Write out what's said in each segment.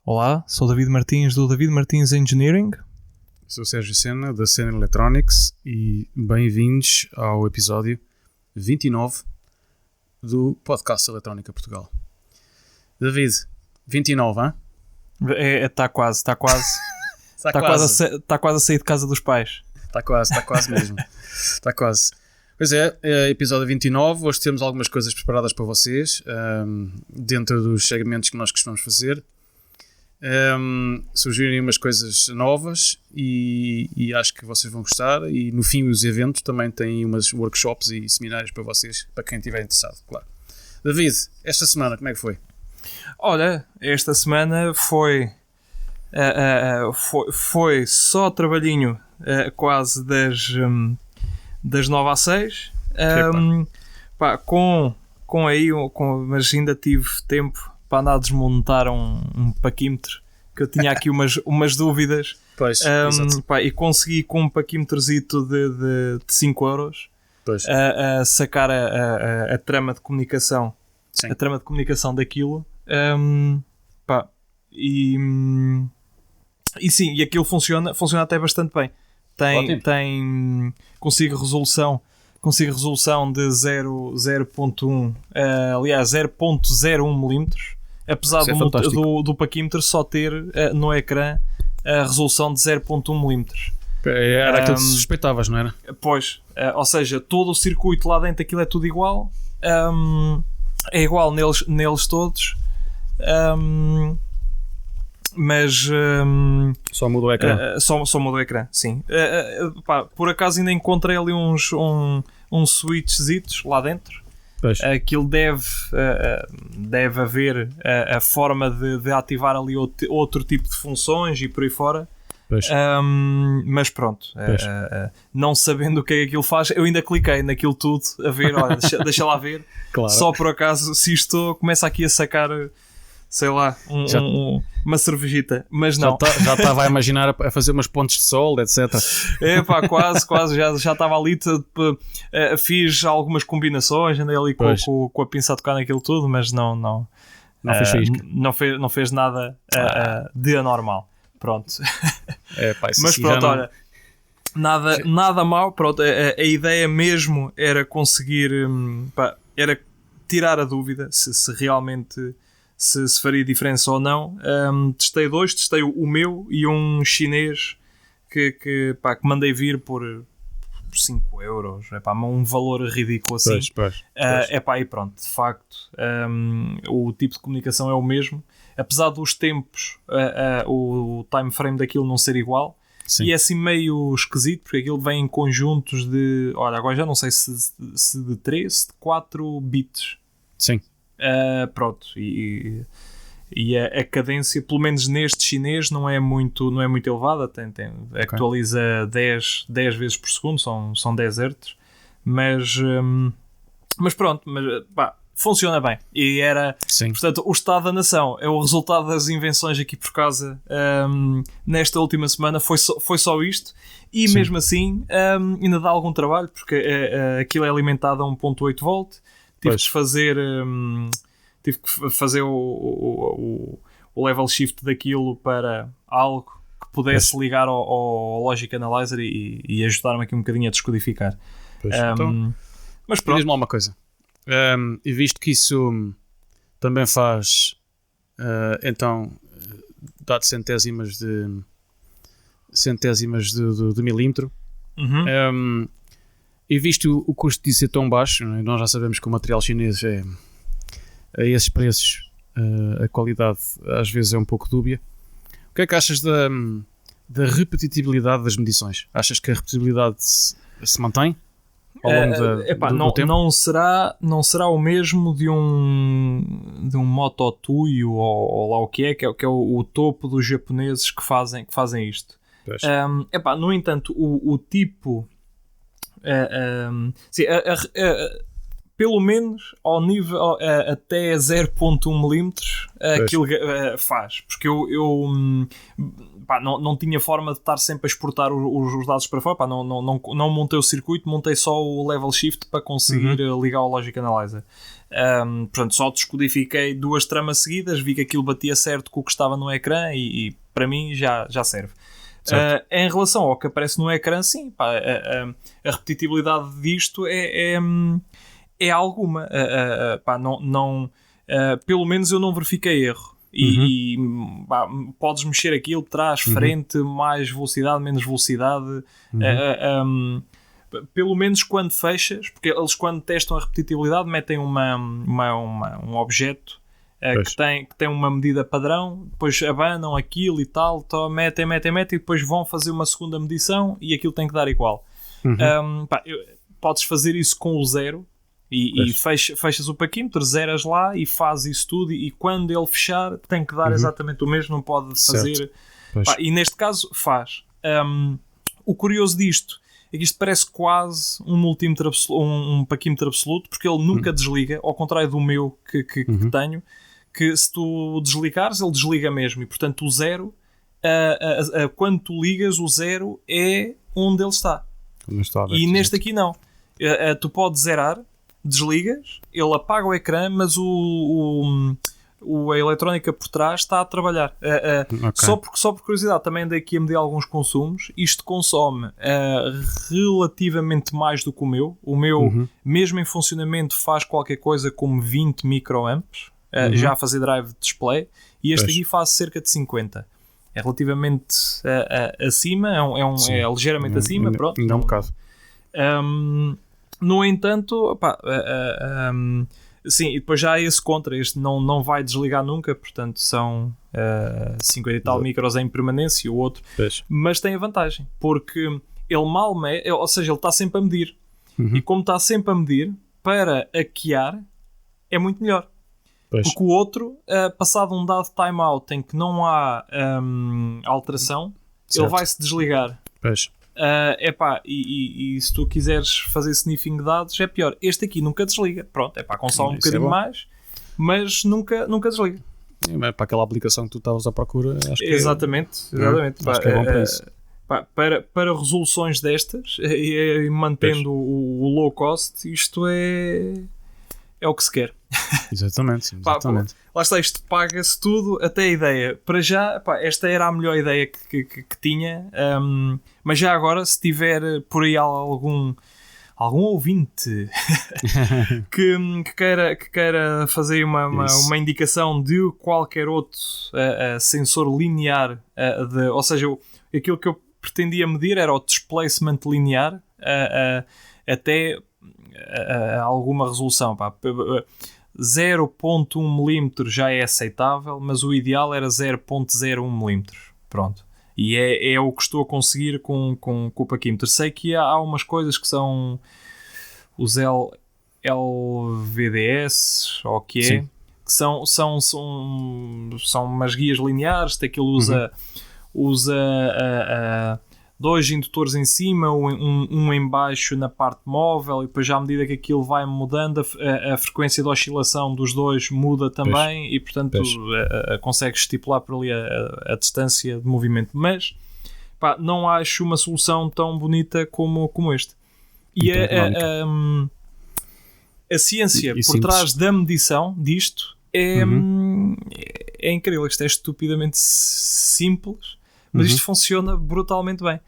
Olá, sou David Martins do David Martins Engineering. Sou Sérgio Sena da Sena Electronics e bem-vindos ao episódio 29 do Podcast Eletrónica Portugal. David, 29, hein? Está quase. Está quase a sair de casa dos pais. Está quase mesmo. Está quase. Pois é, episódio 29. Hoje temos algumas coisas preparadas para vocês, dentro dos segmentos que nós costumamos fazer. Surgirem umas coisas novas e acho que vocês vão gostar. E no fim, os eventos também têm umas workshops e seminários para vocês, para quem estiver interessado, claro. David, esta semana como é que foi? Olha, esta semana foi só trabalhinho, quase das 9 às 6, mas ainda tive tempo para andar a desmontar um paquímetro, que eu tinha aqui umas dúvidas. Pois, e consegui com um paquímetrozito de 5 euros sacar a trama de comunicação. Sim. A trama de comunicação daquilo. E sim, e aquilo funciona até bastante bem. Consigo resolução de 0.1, aliás 0.01 mm, apesar do paquímetro só ter no ecrã a resolução de 0.1 mm. Era aquilo que suspeitavas, não era? Pois, ou seja, todo o circuito lá dentro, aquilo é tudo igual, é igual neles todos, mas só muda o ecrã. Só muda o ecrã, sim. Por acaso ainda encontrei ali uns switchzitos lá dentro. Aquilo deve haver a forma de ativar ali outro tipo de funções e por aí fora. Mas pronto, não sabendo o que é que aquilo faz, eu ainda cliquei naquilo tudo a ver, olha, deixa lá ver. Claro. Só por acaso, se isto começa aqui a sacar, sei lá, uma cervejita, mas não. Já estava a imaginar a fazer umas pontes de sol, etc. Quase, já estava ali, fiz algumas combinações, andei ali com a pinça a tocar naquilo tudo, mas não fez nada de anormal. Pronto. Mas pronto, olha, nada mal. Pronto, a ideia mesmo era conseguir, era tirar a dúvida se realmente se faria diferença ou não. Testei o meu e um chinês que mandei vir por 5 euros, um valor ridículo assim. E pronto, de facto, o tipo de comunicação é o mesmo, apesar dos tempos, o time frame daquilo não ser igual. Sim. E é assim meio esquisito, porque aquilo vem em conjuntos de, olha, agora já não sei se de 3, de 4 bits. Sim. Pronto, e a cadência, pelo menos neste chinês, não é muito elevada. Actualiza 10 vezes por segundo, são 10 Hz, mas pronto, funciona bem. E era, sim. Portanto, o estado da nação é o resultado das invenções aqui por casa. Nesta última semana foi só isto, e sim. Mesmo assim ainda dá algum trabalho, porque aquilo é alimentado a 1.8 volt. Tive que fazer o level shift daquilo para algo que pudesse ligar ao Logic Analyzer e ajudar-me aqui um bocadinho a descodificar. Mas pronto. Diz-me lá uma coisa. E visto que isso também faz, então, dá-te centésimas de milímetro. Uhum. E visto o custo disso ser tão baixo, nós já sabemos que o material chinês a esses preços, a qualidade às vezes é um pouco dúbia. O que é que achas da repetitibilidade das medições? Achas que a repetitibilidade se mantém ao longo do tempo? Não será o mesmo de um Moto Tuyo ou lá o que é o topo dos japoneses que fazem isto. No entanto, o tipo... pelo menos ao nível até 0.1 milímetros aquilo faz, porque eu não tinha forma de estar sempre a exportar os dados para fora, não montei o circuito, montei só o level shift para conseguir ligar ao Logic Analyzer. Portanto, só descodifiquei 2 tramas seguidas, vi que aquilo batia certo com o que estava no ecrã e para mim já serve. Em relação ao que aparece no ecrã, sim, a repetitividade disto é alguma. Pelo menos eu não verifiquei erro. E podes mexer aquilo, trás, frente, mais velocidade, menos velocidade. Pelo menos quando fechas, porque eles quando testam a repetitividade metem um objeto que tem uma medida padrão, depois abanam aquilo e tal, metem e depois vão fazer uma segunda medição e aquilo tem que dar igual. Podes fazer isso com o 0 e fechas o paquímetro, zeras lá e fazes isso tudo e quando ele fechar tem que dar exatamente o mesmo, não pode fazer. E neste caso faz. O curioso disto é que isto parece quase um paquímetro absoluto, porque ele nunca desliga, ao contrário do meu que tenho, que se tu desligares, ele desliga mesmo, e portanto o 0, quando tu ligas, o 0 é onde ele está. E neste aqui não. Tu podes zerar, desligas, ele apaga o ecrã, mas a eletrónica por trás está a trabalhar. Só por curiosidade, também andei aqui a medir alguns consumos. Isto consome relativamente mais do que o meu. O meu, mesmo em funcionamento, faz qualquer coisa como 20 microamps, já a fazer drive de display, e este aqui faz cerca de 50. É relativamente acima, é ligeiramente acima. Pronto, ainda é um bocado. No entanto, sim, e depois já há esse contra, este não vai desligar nunca, portanto são 50 e tal micros em permanência, o outro, mas tem a vantagem, porque ele mal mede, ou seja, ele está sempre a medir, e como está sempre a medir, para hackear é muito melhor. Porque o outro, passado um dado timeout em que não há alteração, ele vai-se desligar. E se tu quiseres fazer sniffing de dados é pior. Este aqui nunca desliga. Pronto, consome um bocadinho mais, mas nunca desliga. Para aquela aplicação que tu estavas à procura, acho que exatamente. Acho que é bom para isso. Para resoluções destas e mantendo o low cost, isto é o que se quer. Exatamente. Lá está, isto paga-se tudo, até a ideia. Para já, esta era a melhor ideia que tinha, mas já agora, se tiver por aí algum ouvinte que queira fazer uma indicação de qualquer outro sensor linear, ou seja, aquilo que eu pretendia medir era o displacement linear até alguma resolução. 0.1 mm já é aceitável, mas o ideal era 0.01 mm. Pronto. E é o que estou a conseguir com o paquímetro. Sei que há umas coisas que são os LVDS, ou o que é, que são umas guias lineares, aquilo usa 2 indutores em cima, um em baixo na parte móvel, e depois já à medida que aquilo vai mudando, a frequência de oscilação dos dois muda também, e portanto consegues estipular por ali a distância de movimento. Mas não acho uma solução tão bonita como este. E a ciência por trás da medição disto é incrível. Isto é estupidamente simples, mas isto funciona brutalmente bem.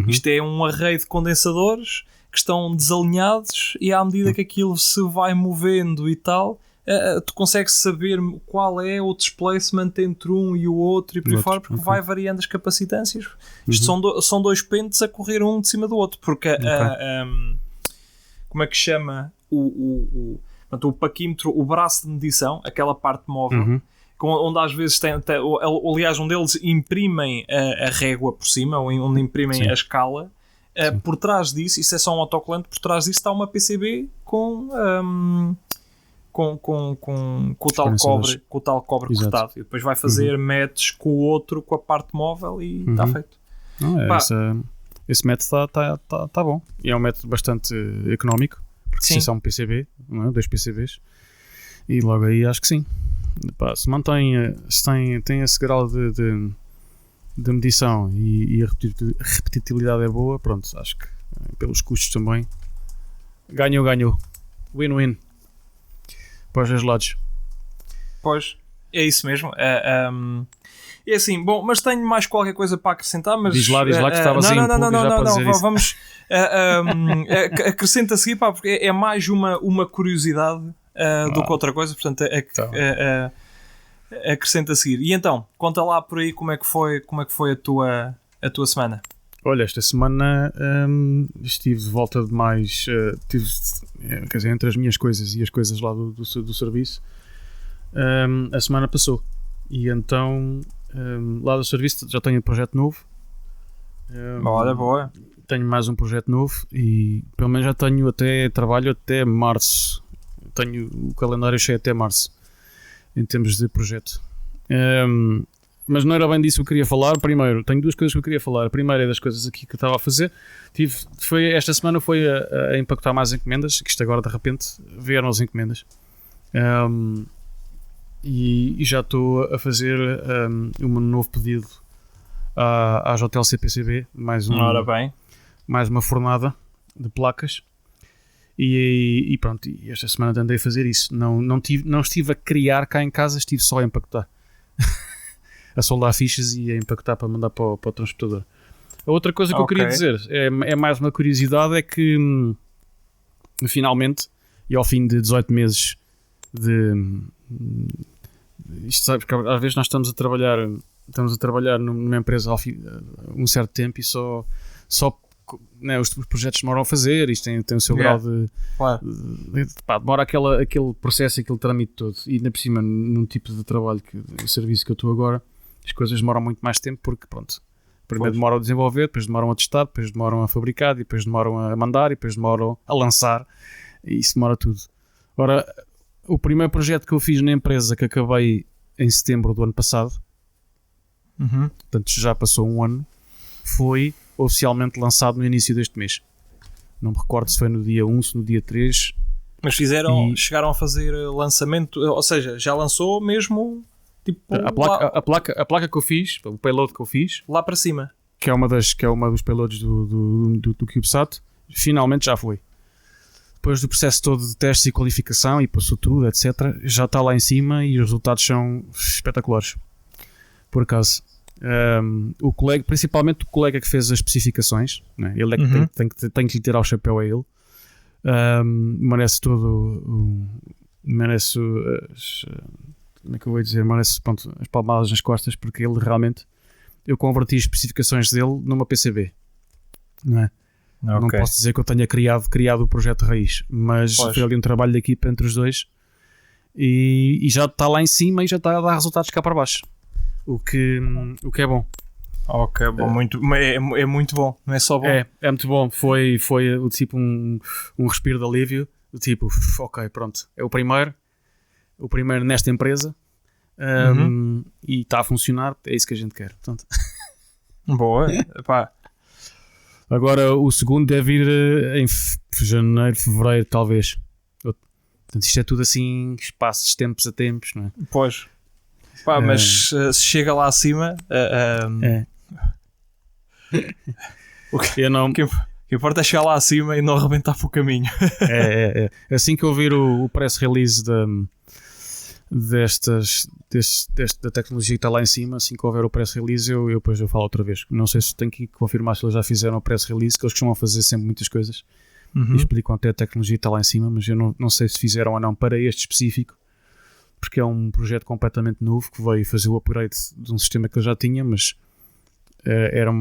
Isto é um array de condensadores que estão desalinhados, e à medida que aquilo se vai movendo e tal, tu consegues saber qual é o displacement entre um e o outro, e por aí fora, porque vai variando as capacitâncias. Isto são 2 pentes a correr um de cima do outro, porque como é que chama o paquímetro, o braço de medição, aquela parte móvel, onde às vezes aliás, onde eles imprimem a régua por cima, ou onde imprimem a escala, por trás disso, isso é só um autocolante, por trás disso está uma PCB com o tal cobre cortado, e depois vai fazer match com o outro, com a parte móvel, e está feito. Esse método está bom, e é um método bastante económico porque se é só um PCB, não é? 2 PCBs, e logo aí acho que sim. Pá, se mantém, tem esse grau de medição e a repetibilidade é boa, pronto, acho que pelos custos também ganhou, win-win para os dois lados. Pois, é isso mesmo. É assim, bom, mas tenho mais qualquer coisa para acrescentar, mas... Diz lá que estavas aí não, vamos... acrescenta a seguir, pá, porque é mais uma curiosidade do que outra coisa, portanto, acrescenta a seguir. E então, conta lá por aí como é que foi a tua semana. Olha, esta semana estive de volta de mais... quer dizer, entre as minhas coisas e as coisas lá do serviço, a semana passou. E então, lá do serviço já tenho um projeto novo. Olha, boa. Tenho mais um projeto novo e pelo menos já tenho trabalho até março. Tenho o calendário cheio até março, em termos de projeto. Mas não era bem disso que eu queria falar. Primeiro, tenho 2 coisas que eu queria falar. A primeira é das coisas aqui que eu estava a fazer. Esta semana foi a empacotar mais encomendas, que isto agora de repente vieram as encomendas. E já estou a fazer um novo pedido à JLC PCB, mais uma fornada de placas. E pronto, esta semana andei a fazer isso. Não estive a criar cá em casa, estive só a empacotar. A soldar fichas e a empacotar para mandar para o transportador. A outra coisa que eu queria dizer é mais uma curiosidade, é que finalmente, e ao fim de 18 meses isto, sabes que às vezes nós estamos a trabalhar numa empresa um certo tempo e só né, os projetos demoram a fazer, isto tem o seu grau de demora aquele processo, aquele trâmite todo, e ainda por cima num tipo de trabalho, o serviço que eu estou agora, as coisas demoram muito mais tempo, porque pronto, primeiro demoram a desenvolver, depois demoram a testar, depois demoram a fabricar, depois demoram a mandar, e depois demoram a lançar, e isso demora tudo. Ora, o primeiro projeto que eu fiz na empresa, que acabei em setembro do ano passado, portanto já passou um ano, foi oficialmente lançado no início deste mês. Não me recordo se foi no dia 1, se no dia 3. Mas chegaram a fazer lançamento, ou seja, já lançou mesmo tipo, a placa que eu fiz, o payload que eu fiz lá para cima, que é uma dos payloads do CubeSat, finalmente já foi. Depois do processo todo de testes e qualificação e passou tudo, etc., já está lá em cima e os resultados são espetaculares. Por acaso, o colega, principalmente o colega que fez as especificações, né? Ele é que tem que lhe tirar o chapéu a ele. Merece merece como é que eu vou dizer? Merece, pronto, as palmadas nas costas, porque ele realmente, eu converti as especificações dele numa PCB, não é? Okay. Não posso dizer que eu tenha criado o projeto raiz, mas foi ali um trabalho de equipa entre os dois e já está lá em cima e já está a dar resultados cá para baixo, o que é bom. Ok, bom, é muito bom, não é só bom. É muito bom, foi o tipo um respiro de alívio, do tipo, ok, pronto, é o primeiro nesta empresa, e está a funcionar, é isso que a gente quer. Portanto. Boa, pá. Agora o segundo deve ir em janeiro, fevereiro, talvez. Portanto, isto é tudo assim, espaços de tempos a tempos, não é? Pois. Pá, mas se chega lá acima... O que importa é chegar lá acima e não arrebentar para o caminho. Assim que eu ouvir o press release da tecnologia que está lá em cima, assim que houver o press release, eu depois falo outra vez. Não sei se tenho que confirmar se eles já fizeram o press release, que eles costumam fazer sempre muitas coisas e explicam até a tecnologia que está lá em cima, mas eu não sei se fizeram ou não para este específico, porque é um projeto completamente novo que veio fazer o upgrade de um sistema que eu já tinha, mas era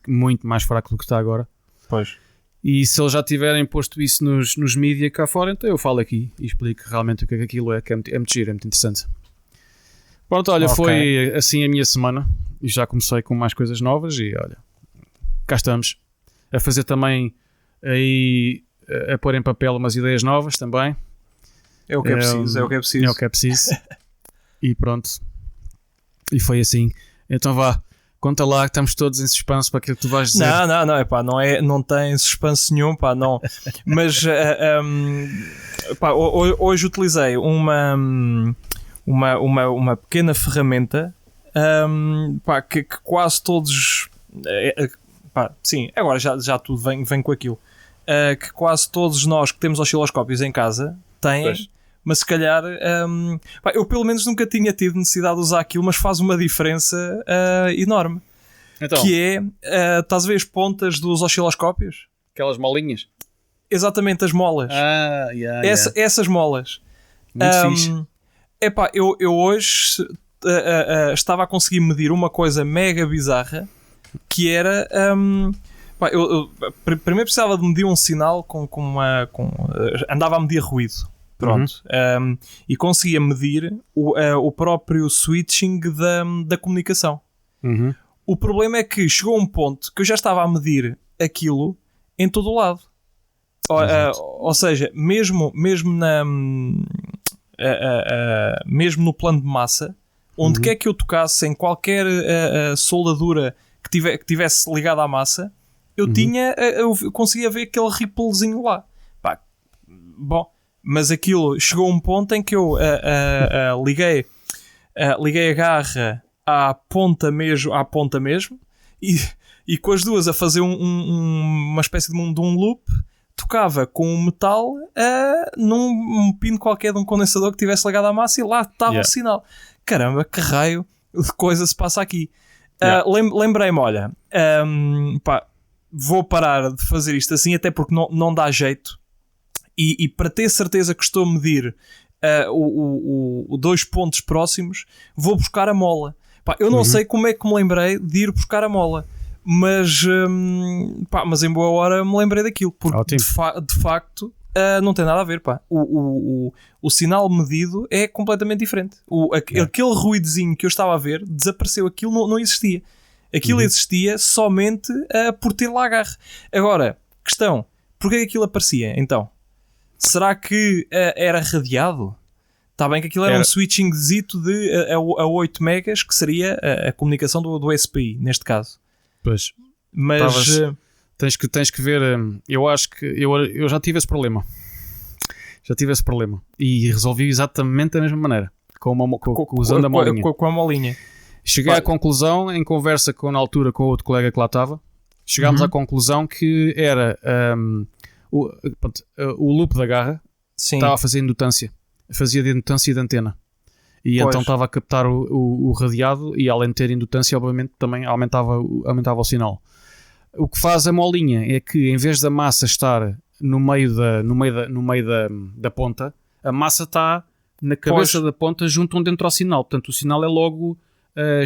muito mais fraco do que está agora. Pois. E se eles já tiverem posto isso nos mídia cá fora, então eu falo aqui e explico realmente o que é que aquilo é, que é muito giro, é muito interessante. Pronto, olha, foi assim a minha semana e já comecei com mais coisas novas e olha, cá estamos a fazer também aí, a pôr em papel umas ideias novas também. É o que é preciso, É o que é preciso. E pronto. E foi assim. Então vá, Conta lá que estamos todos em suspense para aquilo que tu vais dizer. Não tem suspense nenhum, pá, não. Mas hoje utilizei uma pequena ferramenta que quase todos sim, agora já tudo vem com aquilo, que quase todos nós que temos osciloscópios em casa têm. Pois. Mas se calhar eu pelo menos nunca tinha tido necessidade de usar aquilo, mas faz uma diferença enorme. Então, que é, estás a ver as pontas dos osciloscópios? Aquelas molinhas? Exatamente, as molas. Essas molas. Muito fixe. Eu hoje estava a conseguir medir uma coisa mega bizarra, que era... eu primeiro precisava de medir um sinal andava a medir ruído. Pronto. E conseguia medir o próprio switching da comunicação. O problema é que chegou a um ponto que eu já estava a medir aquilo em todo o lado. Ou seja, mesmo no plano de massa, onde quer que eu tocasse, em qualquer soldadura que tivesse ligada à massa, eu conseguia ver aquele ripplezinho lá. Bom, mas aquilo chegou a um ponto em que eu liguei a garra à ponta mesmo e com as duas a fazer uma espécie de um loop, tocava com o metal num pino qualquer de um condensador que tivesse ligado à massa e lá estava o sinal. Caramba, que raio de coisa se passa aqui. Lembrei-me, olha, vou parar de fazer isto assim, até porque não dá jeito. E para ter certeza que estou a medir os 2 pontos próximos, vou buscar a mola. Eu não sei como é que me lembrei de ir buscar a mola, mas em boa hora me lembrei daquilo, porque de facto não tem nada a ver. O sinal medido é completamente diferente. Aquele ruídozinho que eu estava a ver desapareceu, aquilo não existia. Aquilo existia somente por ter lá agarre. Agora, questão, porquê aquilo aparecia então? Será que era radiado? Está bem que aquilo era um switchingzito a 8 megas, que seria a comunicação do SPI, neste caso. Pois. Mas tens que ver. Eu acho que eu já tive esse problema. E resolvi exatamente da mesma maneira. Usando a molinha. Com a molinha. Cheguei à conclusão, em conversa na altura com outro colega que lá estava, chegámos à conclusão que era o loop da garra estava a fazer indutância. Fazia de indutância de antena. E então estava a captar o radiado e, além de ter indutância, obviamente também aumentava o sinal. O que faz a molinha é que, em vez da massa estar no meio da ponta, a massa está na cabeça da ponta junto onde entra o sinal. Portanto, o sinal é logo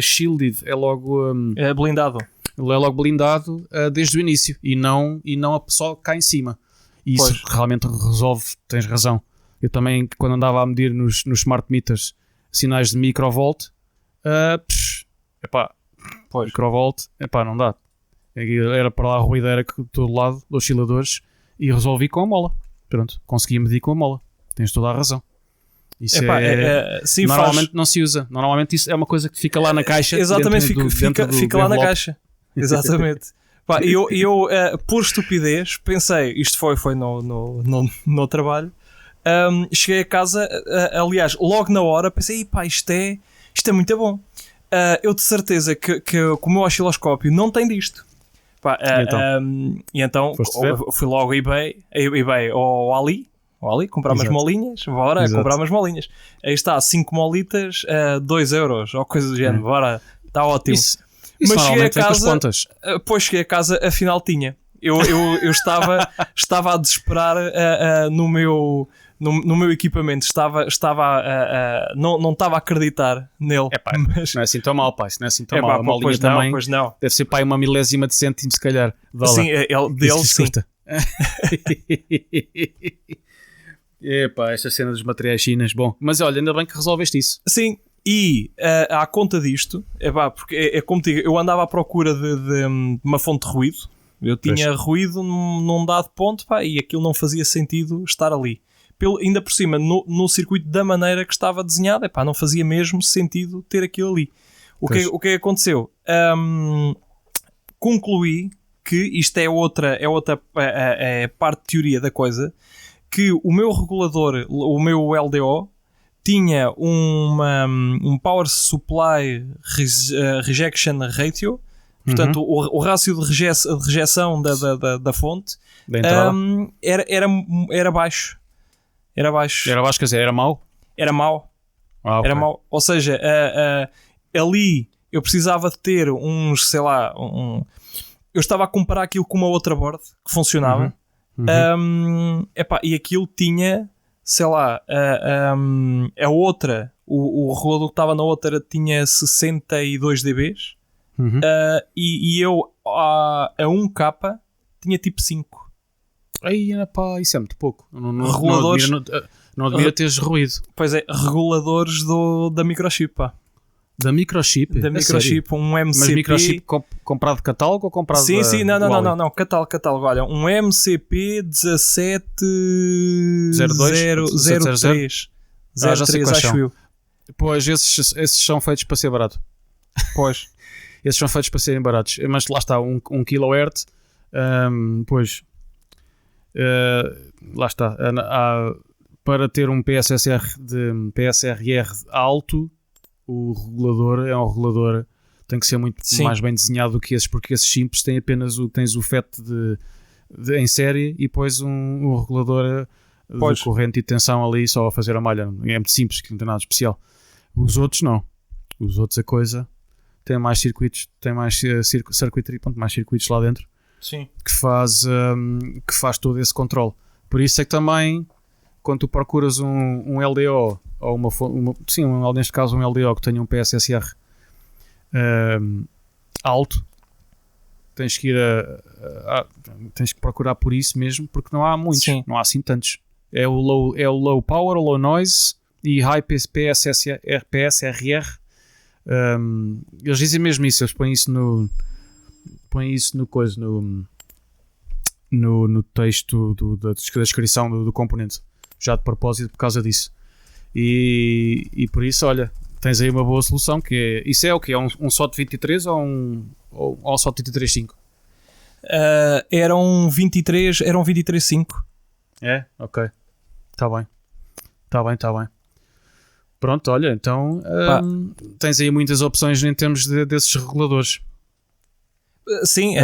shielded, é logo blindado. Ele é logo blindado desde o início e não só cá em cima. E isso realmente resolve, tens razão. Eu também, quando andava a medir nos smart meters sinais de microvolt, microvolt, não dá. Era para lá a ruideira de todo lado, de osciladores, e resolvi com a mola. Pronto, consegui medir com a mola. Tens toda a razão. Isso normalmente não se usa. Normalmente isso é uma coisa que fica lá na caixa. Exatamente, fica lá na caixa. Exatamente. Eu por estupidez, pensei, isto foi no trabalho, cheguei a casa, aliás, logo na hora, pensei, isto é muito bom. Eu de certeza que o meu osciloscópio não tem disto. E então fui logo ao eBay ou Ali, comprar umas molinhas, comprar umas molinhas. Aí está, 5 molitas, 2 euros, ou coisa do género, bora, está ótimo. Mas cheguei a casa, cheguei a casa, afinal tinha. Eu estava a desesperar no meu equipamento, não estava a acreditar nele. Mas... Não é assim tão mal, pai. Não é assim tão mal. A molinha também deve ser uma milésima de cêntimo, se calhar. Sim, dele sim. Esta cena dos materiais chinas, bom. Mas olha, ainda bem que resolveste isso. Sim. E à conta disto, porque é como te digo, eu andava à procura de uma fonte de ruído. Eu tinha ruído num dado ponto, e aquilo não fazia sentido estar ali. Ainda por cima, no circuito da maneira que estava desenhado, não fazia mesmo sentido ter aquilo ali. O que aconteceu? Concluí que isto é outra parte de teoria da coisa, que o meu regulador, o meu LDO, tinha um Power Supply Rejection Ratio, portanto o rácio de rejeição da fonte era baixo. Era baixo. Era baixo, quer dizer, era mau? Era mau. Okay. Era mau. Ou seja, ali eu precisava de ter uns, sei lá, eu estava a comparar aquilo com uma outra board que funcionava. E aquilo tinha, sei lá, a outra, o regulador que estava na outra tinha 62 dBs e eu a 1K tinha tipo 5. Aí, pá, isso é muito pouco. Reguladores, não devia teres ruído. Pois é, reguladores da microchip, pá. Da microchip? Da microchip, um MCP. Mas microchip comprado de catálogo ou comprado Sim, não, catálogo. Olha, um MCP 1703. 03, acho eu. Pois, esses são feitos para ser barato. Pois. Esses são feitos para serem baratos. Mas lá está, 1 kHz. Pois. Lá está. Para ter um PSRR alto, o regulador é um regulador, tem que ser muito mais bem desenhado do que esses, porque esses simples têm apenas tens o FET em série e depois um regulador de corrente e tensão ali só a fazer a malha. É muito simples, que não tem nada de especial. Os outros não. Os outros a coisa tem mais circuitos, tem mais circuitry, mais circuitos lá dentro. Sim. Que faz todo esse controle. Por isso é que também quando tu procuras um LDO ou neste caso um LDO que tenha um PSSR alto, tens que ir tens que procurar por isso mesmo, porque não há muitos. Sim. Não há assim tantos. É o low power, o low noise e high PSRR. Eles dizem mesmo isso, eles põem isso no texto da descrição do componente, já de propósito por causa disso. E por isso, olha, tens aí uma boa solução, que é, isso é o que? É um SOT 23 ou um SOT 23.5? Era um 23.5. É? Ok. Está bem. Pronto, olha, então tens aí muitas opções em termos desses reguladores. Sim,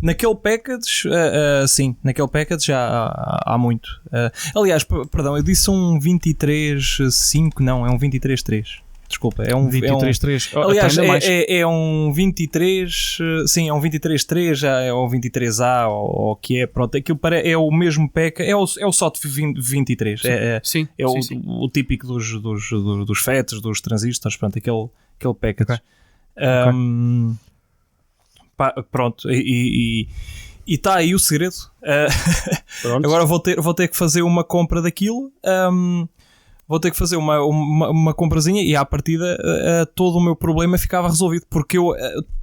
naquele package, naquele package já há muito. Aliás, perdão, eu disse um 23.5, não, é um 23.3. Desculpa, é um 23.3. Aliás, é um 23, sim, é um 23.3, já é o 23A ou o que é, pronto, aquilo é o mesmo pack, é o SOT 23. Sim, o típico dos FETs, dos transistores, pronto, aquele package. Okay. Pronto, e está aí o segredo. Agora vou ter que fazer uma compra daquilo. Vou ter que fazer uma comprazinha e à partida todo o meu problema ficava resolvido, porque eu,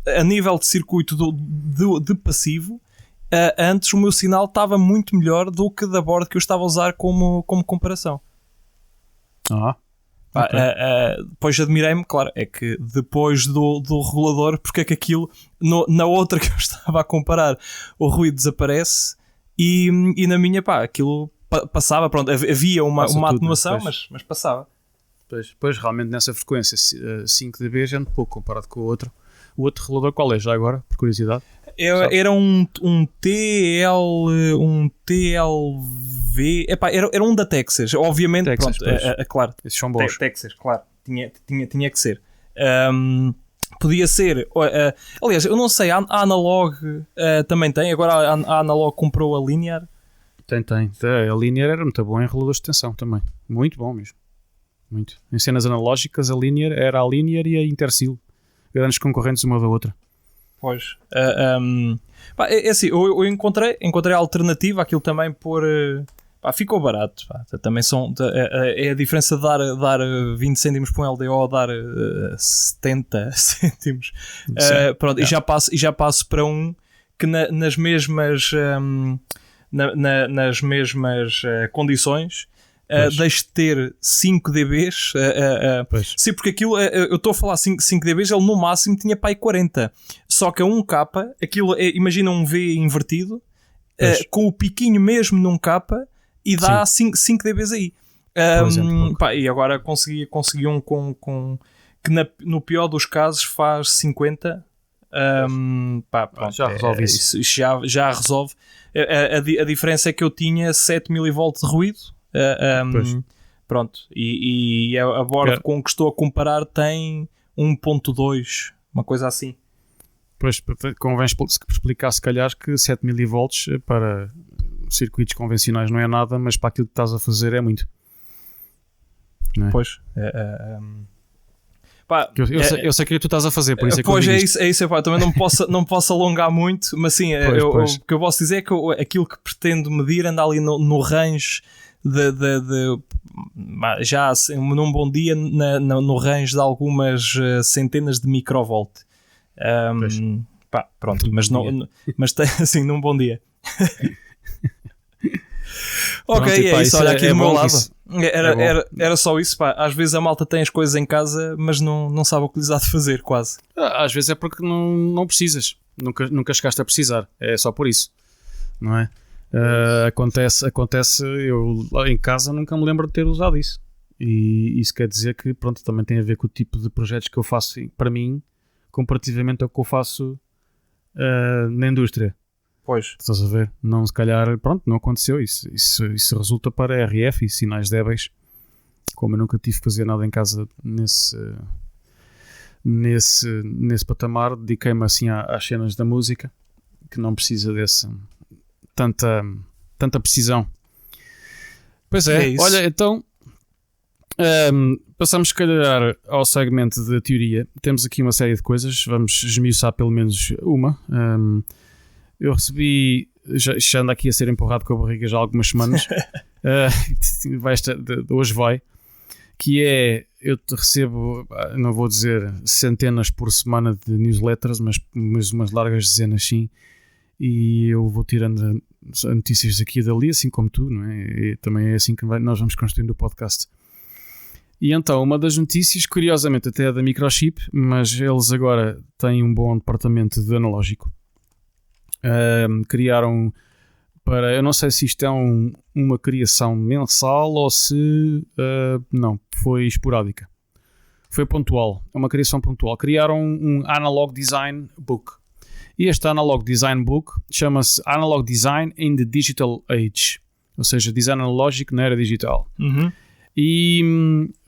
a nível de circuito de passivo, antes o meu sinal estava muito melhor do que da board que eu estava a usar como comparação. Okay. Depois admirei-me, claro, é que depois do regulador, porque é que aquilo na outra que eu estava a comparar o ruído desaparece e na minha, aquilo passava, pronto, havia uma atenuação, mas passava. Pois realmente nessa frequência 5 dB é muito pouco comparado com o outro. O outro regulador qual é já agora, por curiosidade? Era um TLV, era um da Texas, obviamente. Texas, pronto, claro. Esses são bons. Texas, claro, tinha que ser. Podia ser, aliás, eu não sei, a Analog também tem, agora a Analog comprou a Linear. Tem. A Linear era muito bom em reguladores de tensão também, muito bom mesmo. Muito. Em cenas analógicas, a Linear era a Linear e a Intersil, grandes concorrentes uma da outra. Pois. É assim, eu encontrei a alternativa, aquilo também por... ficou barato. Também é a diferença de dar 20 cêntimos para um LDO ou dar 70 cêntimos. Pronto, e já passo para um que nas mesmas... nas mesmas condições deixe de ter 5 dBs. Sim, porque aquilo, eu estou a falar 5 dBs, ele no máximo tinha para aí 40. Só que a 1K, aquilo imagina um V invertido, com o piquinho mesmo num K, e dá 5 dBs aí. E agora consegui um que no pior dos casos faz 50. Já resolve isso. Já resolve. A diferença é que eu tinha 7 mV de ruído. Pronto. E a board com que estou a comparar tem 1.2, uma coisa assim. Pois, convém explicar se calhar que 7 mV para circuitos convencionais não é nada, mas para aquilo que estás a fazer é muito. Não é? Pois. Eu sei o que tu estás a fazer, por isso é que pois é isso, também não posso alongar muito, mas sim, o que eu posso dizer é que aquilo que pretendo medir anda ali no range já num bom dia no range de algumas centenas de microvolt. Pronto, mas tem assim num bom dia. Ok, pronto, é isso, olha aqui do meu lado. Era só isso, pá. Às vezes a malta tem as coisas em casa, mas não sabe o que lhes há de fazer, quase. Às vezes é porque não precisas. Nunca chegaste a precisar. É só por isso, não é? Acontece, eu em casa nunca me lembro de ter usado isso. E isso quer dizer que, pronto, também tem a ver com o tipo de projetos que eu faço para mim, comparativamente ao que eu faço na indústria. Pois. Estás a ver? Não, se calhar, pronto, não aconteceu isso. Isso resulta para RF e sinais débeis. Como eu nunca tive que fazer nada em casa nesse patamar, dediquei-me assim às cenas da música, que não precisa tanta precisão. Pois é olha, então passamos se calhar ao segmento da teoria. Temos aqui uma série de coisas, vamos esmiuçar pelo menos uma. Eu recebi, já ando aqui a ser empurrado com a barriga já há algumas semanas, hoje vai, que é, eu recebo, não vou dizer centenas por semana de newsletters, mas umas largas dezenas sim, e eu vou tirando notícias daqui e dali, assim como tu, não é? E também é assim que nós vamos construindo o podcast. E então, uma das notícias, curiosamente até é da Microchip, mas eles agora têm um bom departamento de analógico. Criaram para, eu não sei se isto é uma criação mensal ou se não, foi esporádica, foi pontual, é uma criação pontual. Criaram um Analog Design Book, e este Analog Design Book chama-se Analog Design in the Digital Age, ou seja, design analógico na era digital. E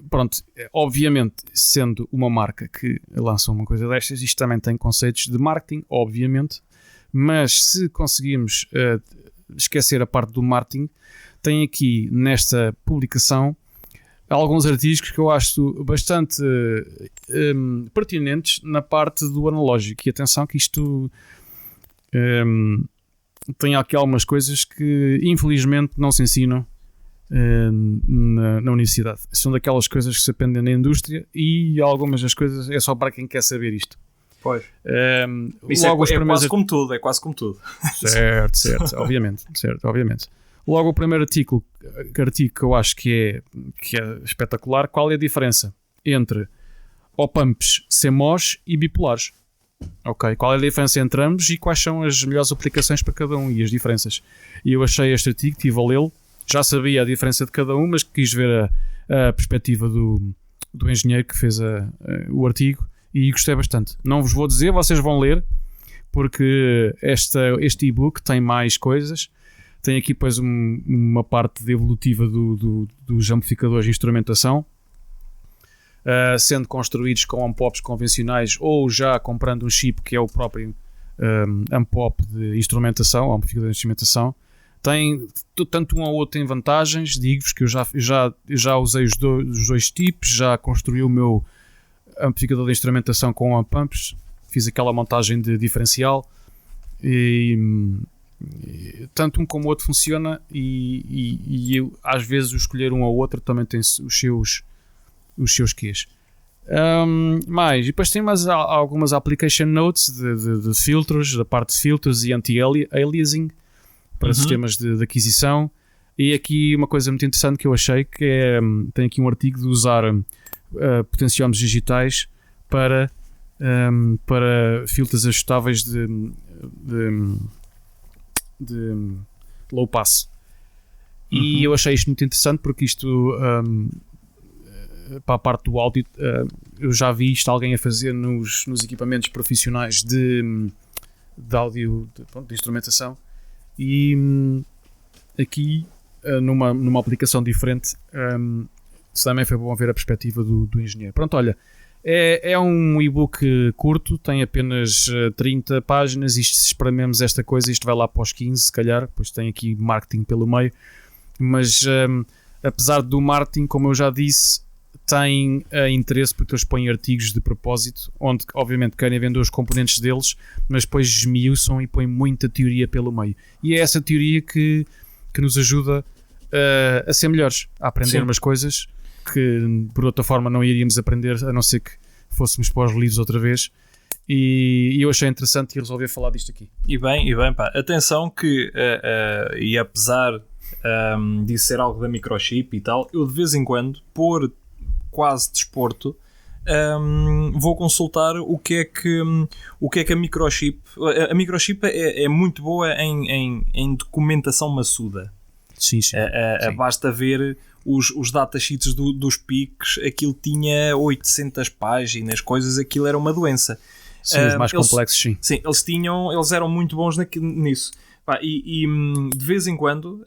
pronto, obviamente, sendo uma marca que lança uma coisa destas, isto também tem conceitos de marketing, obviamente. Mas se conseguirmos esquecer a parte do marketing, tem aqui nesta publicação alguns artigos que eu acho bastante pertinentes na parte do analógico. E atenção que isto tem aqui algumas coisas que infelizmente não se ensinam na universidade. São daquelas coisas que se aprendem na indústria, e algumas das coisas é só para quem quer saber isto. Pois. Isso logo é quase como tudo, Certo, obviamente. Logo o primeiro artigo que eu acho que é espetacular. Qual é a diferença entre op-amps CMOS e bipolares? Ok, qual é a diferença entre ambos e quais são as melhores aplicações para cada um e as diferenças? E eu achei este artigo, estive a lê-lo, já sabia a diferença de cada um, mas quis ver a perspectiva do engenheiro que fez o artigo. E gostei bastante. Não vos vou dizer, vocês vão ler, porque este e-book tem mais coisas. Tem aqui depois uma parte evolutiva dos amplificadores de instrumentação, sendo construídos com amp-pops convencionais ou já comprando um chip que é o próprio amp-pop de instrumentação, amplificador de instrumentação. Tem, tanto um ou outro tem vantagens, digo-vos que eu já usei os dois tipos, já construí o meu amplificador de instrumentação com amp-amps, fiz aquela montagem de diferencial e tanto um como o outro funciona, e eu, às vezes, escolher um ou outro também tem os seus quês. E depois tem mais algumas application notes de filtros, da parte de filtros e anti-aliasing para sistemas de aquisição. E aqui uma coisa muito interessante que eu achei, que é, tem aqui um artigo de usar potenciómetros digitais para filtros ajustáveis de low pass. E eu achei isto muito interessante porque isto, para a parte do áudio, eu já vi isto alguém a fazer nos equipamentos profissionais de áudio, de instrumentação, e aqui numa aplicação diferente também foi bom ver a perspectiva do engenheiro. Pronto, olha, é um e-book curto, tem apenas 30 páginas. Isto, se esprememos esta coisa, isto vai lá para os 15 se calhar, pois tem aqui marketing pelo meio, mas apesar do marketing, como eu já disse, tem interesse porque eles põem artigos de propósito, onde obviamente querem vender os componentes deles, mas depois esmiuçam e põem muita teoria pelo meio, e é essa teoria que nos ajuda a ser melhores, a aprender umas coisas que por outra forma não iríamos aprender, a não ser que fôssemos para os livros outra vez. E eu achei interessante e resolvi falar disto aqui. E bem, pá, atenção que e apesar de ser algo da microchip e tal, eu de vez em quando, por quase desporto, vou consultar o que é que a microchip é muito boa em documentação maçuda. Sim. Basta ver os datasheets dos PICs, aquilo tinha 800 páginas, coisas, aquilo era uma doença. Sim, os mais complexos, sim. Sim, eles eram muito bons nisso. Pá, e de vez em quando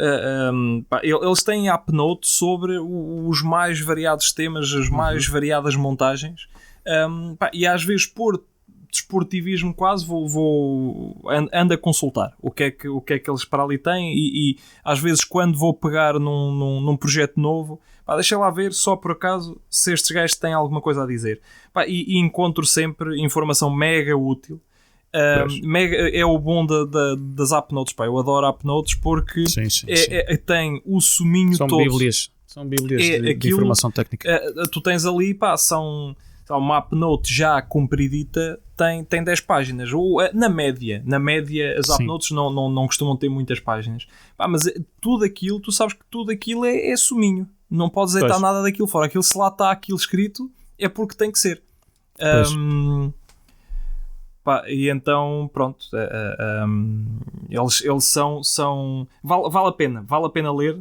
eles têm app note sobre os mais variados temas, as mais variadas montagens, e às vezes por desportivismo quase ando a consultar o que é que eles para ali têm, e às vezes quando vou pegar num projeto novo, deixa lá ver só por acaso se estes gajos têm alguma coisa a dizer, e encontro sempre informação mega útil. É o bom das app notes, eu adoro app notes porque sim. Tem o suminho todo. São bíblias de informação técnica. Tu tens ali, uma app note já compridita tem 10 páginas, ou na média as app notes não costumam ter muitas páginas, mas tudo aquilo, tu sabes que tudo aquilo é suminho, não podes deitar nada daquilo fora, aquilo, se lá está aquilo escrito é porque tem que ser. E então pronto, eles são vale a pena ler.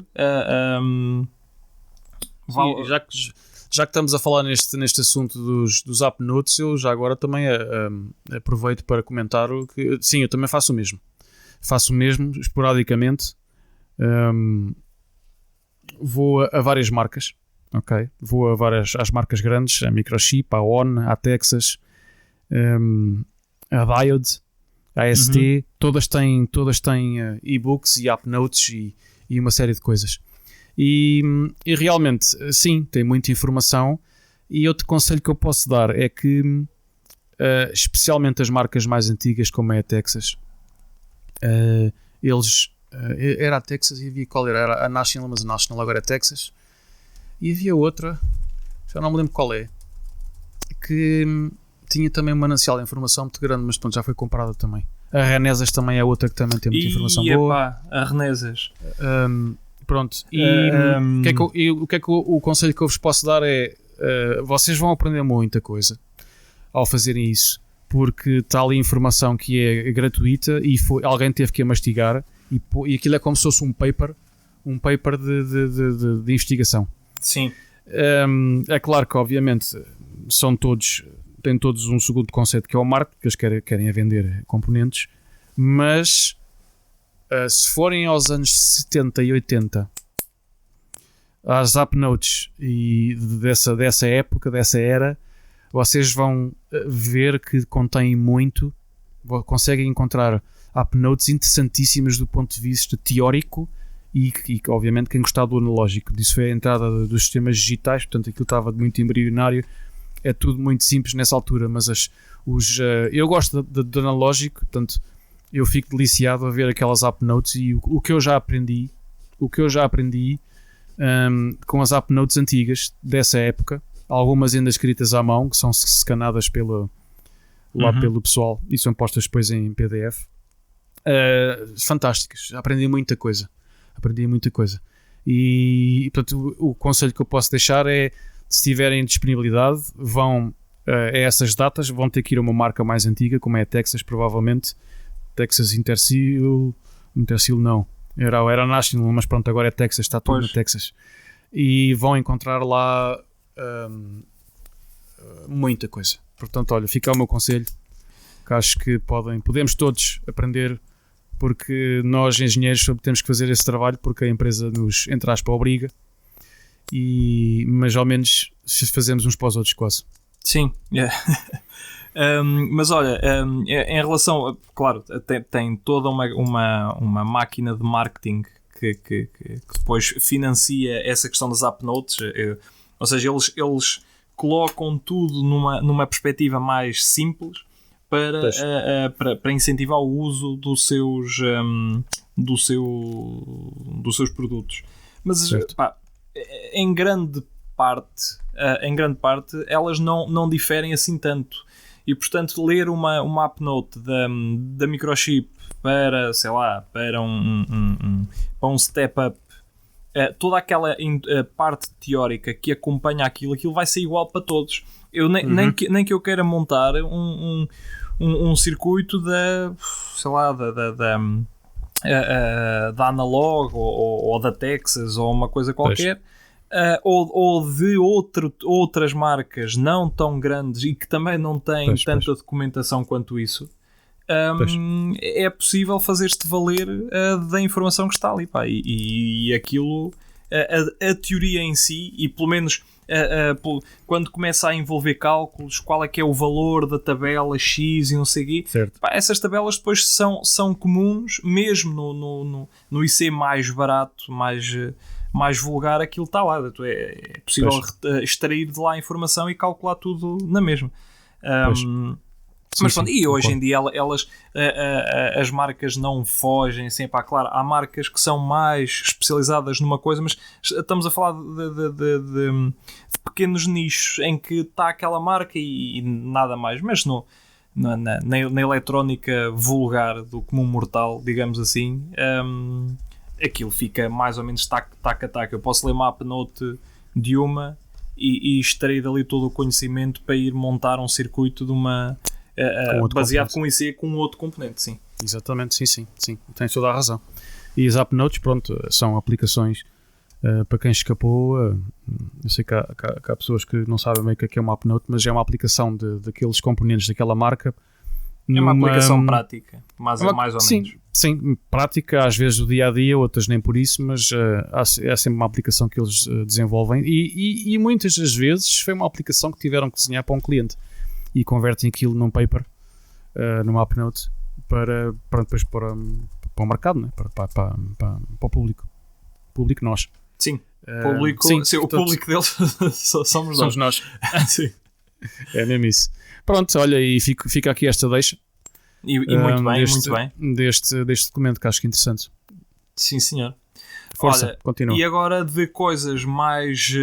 Já que estamos a falar neste assunto dos app notes, eu já agora também aproveito para comentar que sim, eu também faço o mesmo esporadicamente. Vou a várias marcas, ok? Vou a várias às marcas grandes, a Microchip, a ON, a Texas, a Diode, a ST, todas têm e-books e app notes e uma série de coisas. E realmente, sim, tem muita informação. E outro conselho que eu posso dar é que, especialmente as marcas mais antigas, como é a Texas, era a Texas e havia qual era a National, mas a National agora é Texas, e havia outra, já não me lembro qual é, que tinha também um manancial de informação muito grande, mas pronto, já foi comprada também. A Renesas também é outra que também tem muita informação boa. A Renesas. Pronto, o que é que o conselho que eu vos posso dar é, vocês vão aprender muita coisa ao fazerem isso, porque está ali informação que é gratuita e alguém teve que a mastigar, e aquilo é como se fosse um paper de investigação. Sim. É claro que obviamente têm todos um segundo conceito, que é o marketing, que eles querem vender componentes, mas se forem aos anos 70 e 80, às app notes e dessa época, dessa era, vocês vão ver que contém muito, conseguem encontrar app notes interessantíssimas do ponto de vista teórico e obviamente quem gostar do analógico. Disso foi a entrada dos sistemas digitais, portanto aquilo estava muito embrionário, é tudo muito simples nessa altura, mas eu gosto do analógico, portanto eu fico deliciado a ver aquelas app notes e o que eu já aprendi com as app notes antigas dessa época, algumas ainda escritas à mão, que são scanadas pelo pessoal e são postas depois em PDF. Fantásticas, aprendi muita coisa. E portanto, o conselho que eu posso deixar é, se tiverem disponibilidade, vão a essas datas, vão ter que ir a uma marca mais antiga, como é a Texas, provavelmente. Texas Interseal não, era National, mas pronto, agora é Texas, está tudo na Texas. E vão encontrar lá muita coisa. Portanto, olha, fica o meu conselho, que acho que podemos todos aprender, porque nós engenheiros temos que fazer esse trabalho porque a empresa nos, entre aspas, obriga, mas ao menos fazemos uns para os outros quase. Sim, yeah. Mas olha, em relação, claro, tem toda uma máquina de marketing que depois financia essa questão das app notes, ou seja, eles colocam tudo numa perspectiva mais simples para incentivar o uso dos seus produtos. Mas pá, em grande parte elas não diferem assim tanto. E portanto, ler uma app note da Microchip para, sei lá, para um step up, toda aquela parte teórica que acompanha aquilo vai ser igual para todos. Eu nem que eu queira montar um circuito da Analog ou da Texas ou uma coisa qualquer. Ou de outras marcas não tão grandes e que também não têm tanta documentação quanto isso, é possível fazer-te valer da informação que está ali, pá. E aquilo, a teoria em si, e pelo menos quando começa a envolver cálculos, qual é que é o valor da tabela X e não sei o quê, pá, essas tabelas depois são comuns, mesmo no IC mais barato, mais vulgar, aquilo está lá. É possível extrair de lá a informação e calcular tudo na mesma. Mas pronto, e hoje em dia as marcas não fogem sempre. Claro, há marcas que são mais especializadas numa coisa, mas estamos a falar de pequenos nichos em que está aquela marca e nada mais. Mas na eletrónica vulgar do comum mortal, digamos assim, aquilo fica mais ou menos tac a tac. Eu posso ler uma app note de uma e extrair dali todo o conhecimento para ir montar um circuito de uma baseado com IC com outro componente, sim. Exatamente, sim. Tens toda a razão. E as app notes, pronto, são aplicações para quem escapou. Eu sei que há pessoas que não sabem bem o que é uma app note, mas é uma aplicação daqueles componentes daquela marca. É uma aplicação prática, mais ou menos. Sim, prática, às vezes do dia a dia, outras nem por isso, mas é sempre uma aplicação que eles desenvolvem e muitas das vezes foi uma aplicação que tiveram que desenhar para um cliente e convertem aquilo num paper, numa app note, para depois para o mercado, né? para o público. Público nós. Sim, público, o público deles somos nós. Sim. É mesmo isso. Pronto, olha, e fica aqui esta deixa. E muito bem. Deste documento que acho que é interessante. Sim, senhor. Força, olha, continua. E agora de coisas mais...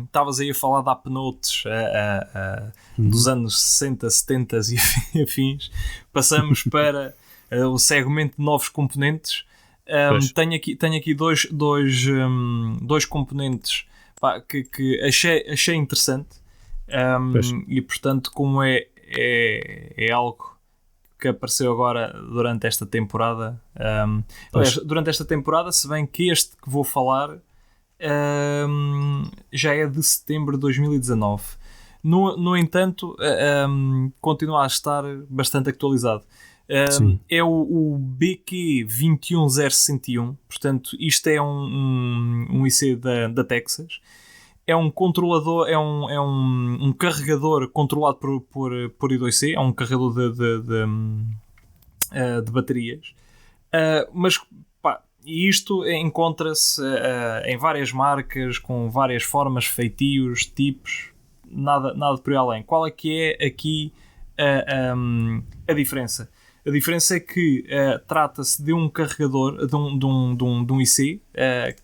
Estavas aí a falar de app notes dos anos 60, 70 e afins. Passamos para o segmento de novos componentes. Tenho aqui dois componentes que achei interessante. E portanto, como é algo que apareceu agora durante esta temporada, durante esta temporada, se bem que este que vou falar já é de setembro de 2019. No entanto, continua a estar bastante atualizado. É o BQ21061. Portanto, isto é um IC da Texas. É um controlador, é um carregador controlado por I2C, é um carregador de baterias. Mas isto encontra-se em várias marcas, com várias formas, feitios, tipos, nada por aí além. Qual é que é aqui a diferença? A diferença é que trata-se de um carregador, de um IC,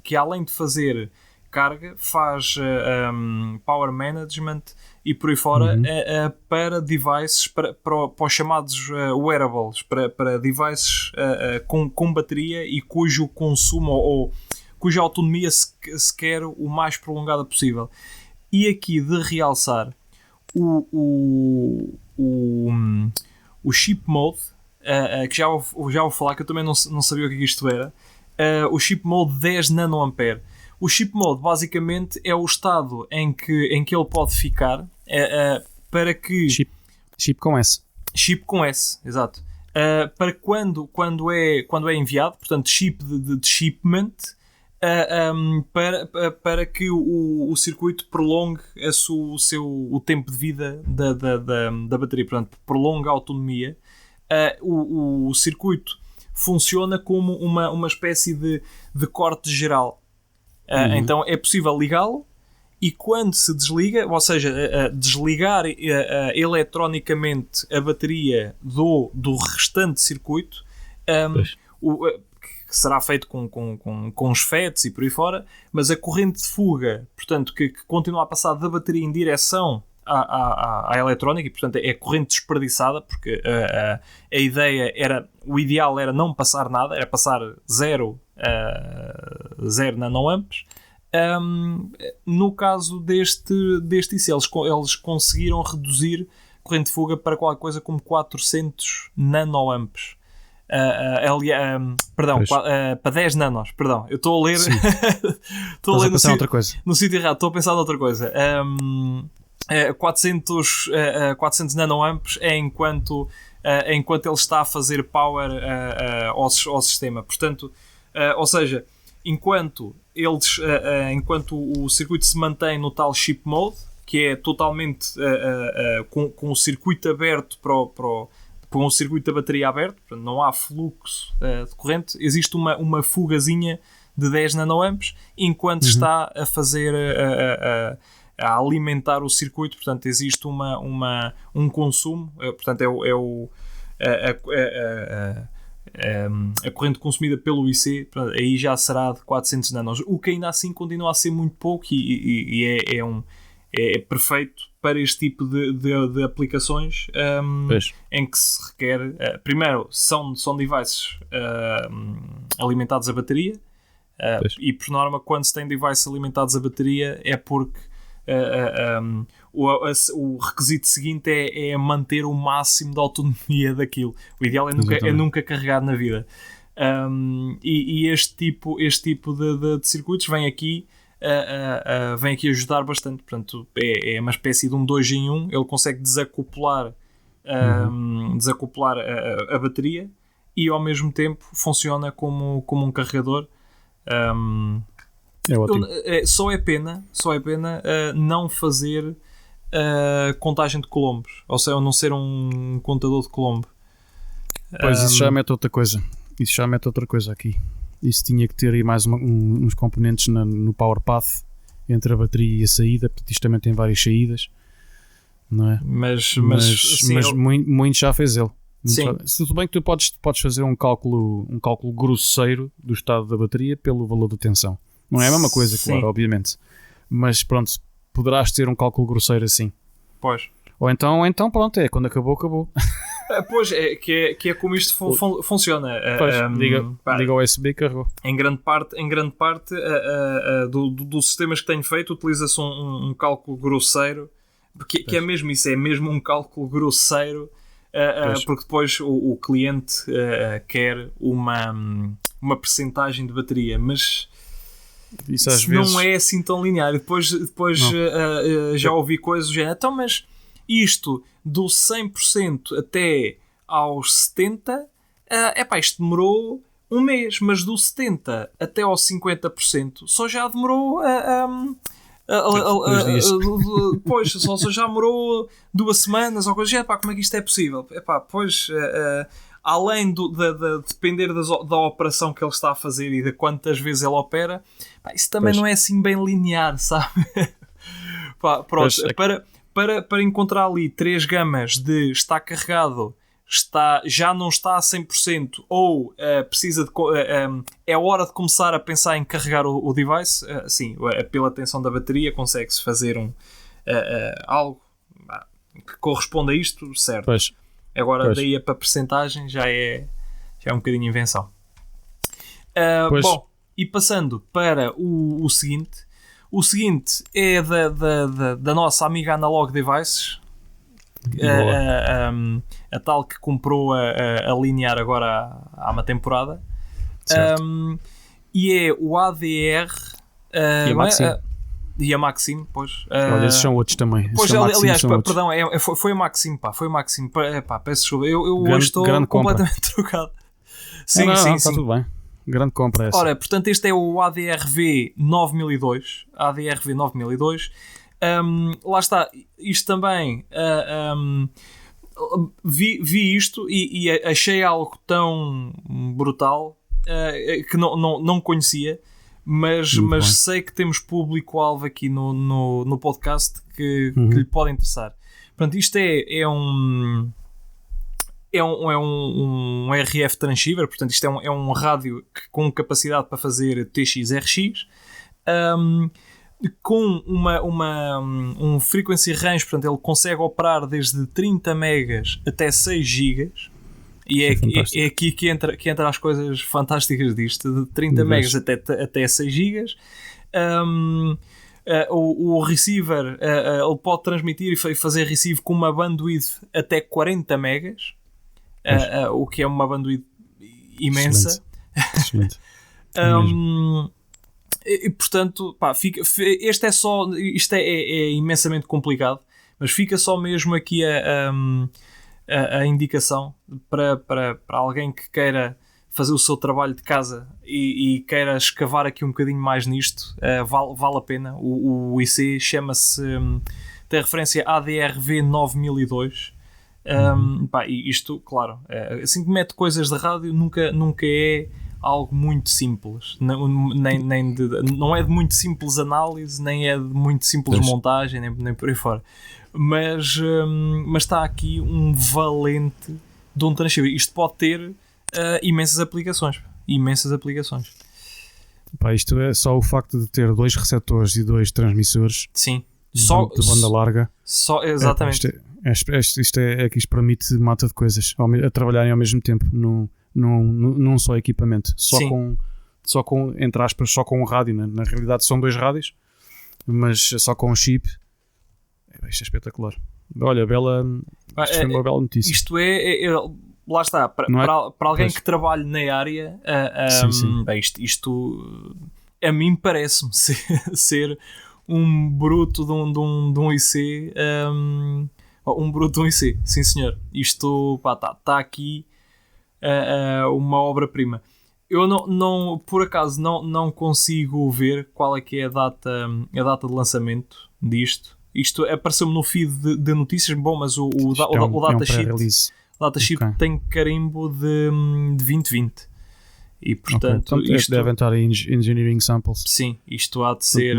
que além de fazer carga, faz power management e por aí fora para devices, para os chamados wearables, para devices com bateria e cujo consumo ou cuja autonomia se quer o mais prolongada possível. E aqui de realçar o chip mode, que já vou falar, que eu também não sabia o que isto era. O chip mode 10 nanoampere. O chip mode basicamente é o estado em que ele pode ficar para que... Chip com S. Chip com S, exato. Para quando é enviado, portanto chip de shipment, para que o circuito prolongue o tempo de vida da bateria, portanto prolonga a autonomia. O circuito funciona como uma espécie de corte geral. Então é possível ligá-lo e quando se desliga, ou seja, desligar eletronicamente a bateria do restante circuito, que será feito com os FETs e por aí fora, mas a corrente de fuga, portanto, que continua a passar da bateria em direção à eletrónica, e portanto é corrente desperdiçada, porque a ideia era, o ideal era não passar nada, era passar 0 nanoamps. No caso deste IC, eles conseguiram reduzir a corrente de fuga para qualquer coisa como 400 nanoamps. Para 10 nanos, perdão, eu estou a ler estou a ler no sítio errado, estou a pensar noutra coisa. 400 nanoamps é enquanto ele está a fazer power ao sistema, portanto, ou seja, enquanto o circuito se mantém no tal chip mode, que é totalmente com o circuito aberto com o circuito da bateria aberto, portanto, não há fluxo de corrente, existe uma fugazinha de 10 nanoamps enquanto está a fazer a alimentar o circuito, portanto existe um consumo, portanto a corrente consumida pelo IC, portanto, aí já será de 400 nanos, o que ainda assim continua a ser muito pouco e é perfeito para este tipo de aplicações, em que se requer, primeiro são devices alimentados a bateria, e por norma quando se tem devices alimentados a bateria é porque o requisito seguinte é manter o máximo de autonomia daquilo. O ideal é nunca carregar na vida. E este tipo de circuitos vem aqui ajudar bastante. Portanto, é uma espécie de um 2 em 1. Ele consegue desacoplar a bateria e ao mesmo tempo funciona como um carregador. É ótimo. Só é pena não fazer contagem de colombos, ou seja, não ser um contador de colombo. Pois, isso já mete outra coisa aqui. Isso tinha que ter aí mais uns componentes no power path entre a bateria e a saída, porque isto também tem várias saídas, não é? Mas muito já fez ele. Tudo bem que tu podes fazer um cálculo grosseiro do estado da bateria pelo valor da tensão. Não é a mesma coisa, claro, obviamente. Mas pronto, poderás ter um cálculo grosseiro assim. Pois. Ou então pronto, quando acabou. Pois, que é como isto funciona. Pois, liga o USB e carregou. Em grande parte dos sistemas que tenho feito, utiliza-se um cálculo grosseiro, que é mesmo isso, é mesmo um cálculo grosseiro, porque depois o cliente quer uma percentagem de bateria, mas isso às vezes não é assim tão linear. Depois já ouvi coisas do género, então, mas isto do 100% até aos 70%, isto demorou um mês, mas do 70% até aos 50% só já demorou pois, só já demorou 2 semanas ou coisa do género. Como é que isto é possível? Além de depender da operação que ele está a fazer e de quantas vezes ele opera, isso também não é assim bem linear, sabe? Pronto, para encontrar ali 3 gamas de está carregado, já não está a 100% ou precisa de é hora de começar a pensar em carregar o device, sim, pela tensão da bateria consegue-se fazer algo que corresponda a isto, certo? Pois. Agora daí para a percentagem já é um bocadinho invenção. Bom, E passando para o seguinte. O seguinte é da nossa amiga Analog Devices, a tal que comprou a Linear agora há uma temporada. E é o ADR e a Maxim, pois. Esses são outros também. Pois, aliás, perdão, foi a Maxim, pá, foi a Maxim. Peço desculpa, eu hoje estou completamente trocado. Sim, está tudo bem. Grande compra essa. Ora, portanto, este é o ADR-V 9002. ADR-V 9002. Lá está, isto também. Vi isto e achei algo tão brutal que não conhecia, mas sei que temos público-alvo aqui no podcast que lhe pode interessar. Portanto, isto é um RF transceiver, portanto isto é um rádio com capacidade para fazer TX-RX, com um frequency range, portanto ele consegue operar desde 30 megas até 6 gigas, e é aqui que entra as coisas fantásticas disto, de 30 megas até 6 gigas. O receiver ele pode transmitir e fazer receive com uma bandwidth até 40 megas. O que é uma bandwidth imensa. Excelente. E portanto, pá, isto é imensamente complicado, mas fica só mesmo aqui a indicação para alguém que queira fazer o seu trabalho de casa e queira escavar aqui um bocadinho mais nisto. Vale a pena. O IC chama-se, tem referência ADR-V 9002. E isto, claro, assim que mete coisas de rádio, nunca é algo muito simples, não é de muito simples análise, nem é de muito simples montagem, nem por aí fora, mas está aqui um valente de um transceiver. Isto pode ter imensas aplicações. Pá, isto é só o facto de ter 2 receptores e 2 transmissores. Sim. De banda larga. Exatamente. Isto é que isto permite mata de coisas a trabalharem ao mesmo tempo num só equipamento, só com entre aspas, só com um rádio. Na realidade são 2 rádios, mas só com um chip. Isto é espetacular. Olha, isto foi uma bela notícia. Isto lá está, para alguém que trabalhe na área, isto a mim parece-me ser um bruto de um IC. Um bruto de um IC, sim senhor. Isto está aqui uma obra-prima. Eu por acaso não consigo ver qual é que é a data de lançamento disto. Isto apareceu-me no feed de notícias, bom, mas o datasheet tem carimbo de 2020. E portanto isto deve estar em Engineering Samples. Sim, isto há de ser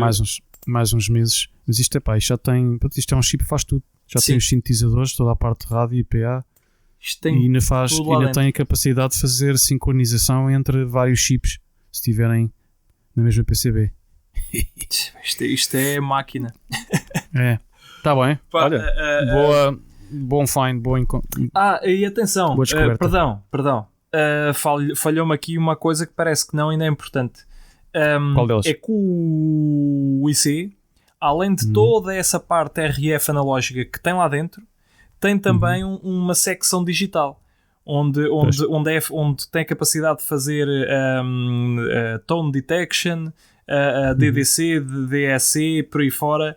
mais uns meses. Mas isto já tem. Isto é um chip que faz tudo. Já tem os sintetizadores, toda a parte de rádio e PA. E ainda tem a capacidade de fazer sincronização entre vários chips, se estiverem na mesma PCB. Isto é máquina. Está bem. Olha, bom find, e atenção, perdão. Falhou-me aqui uma coisa que parece que não, ainda é importante. Qual deles? É que o IC, além de toda essa parte RF analógica que tem lá dentro, tem também uma secção digital onde tem a capacidade de fazer tone detection, DDC, DSC, por aí fora.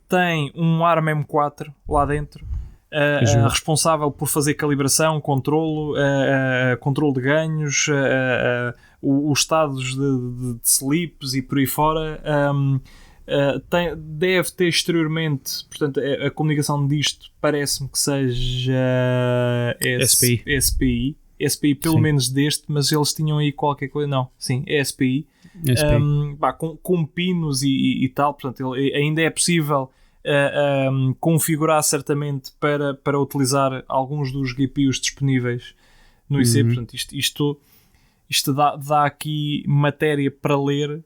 Tem um ARM M4 lá dentro, responsável por fazer calibração, controlo de ganhos, os estados de slips e por aí fora. Deve ter exteriormente, portanto, a comunicação disto parece-me que seja SPI pelo menos deste, mas eles tinham aí qualquer coisa, não, sim, é SPI. Com pinos e tal, portanto ainda é possível configurar certamente para utilizar alguns dos GPUs disponíveis no IC. Portanto isto dá aqui matéria para ler,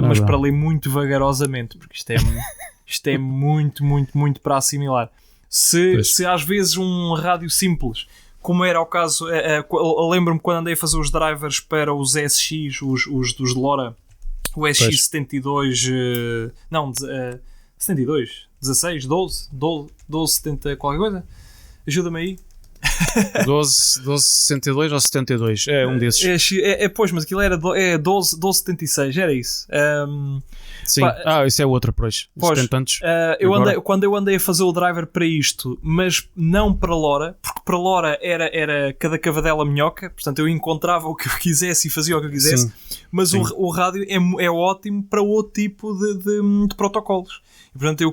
mas para ler muito vagarosamente, porque isto é muito, muito, muito para assimilar. Se às vezes um rádio simples como era o caso, lembro-me quando andei a fazer os drivers para os SX, os dos LoRa, o SX72, não, 72, 16, 12, 70, qualquer coisa. Ajuda-me aí. 1262 ou 72, é um desses. Pois, mas aquilo era 1276, era isso. Sim, isso é outro, pois. Quando eu andei a fazer o driver para isto, mas não para LoRa, porque para LoRa era cada cavadela minhoca, portanto eu encontrava o que eu quisesse e fazia o que eu quisesse. Sim. Mas sim. O rádio é ótimo para outro tipo de protocolos. E, portanto eu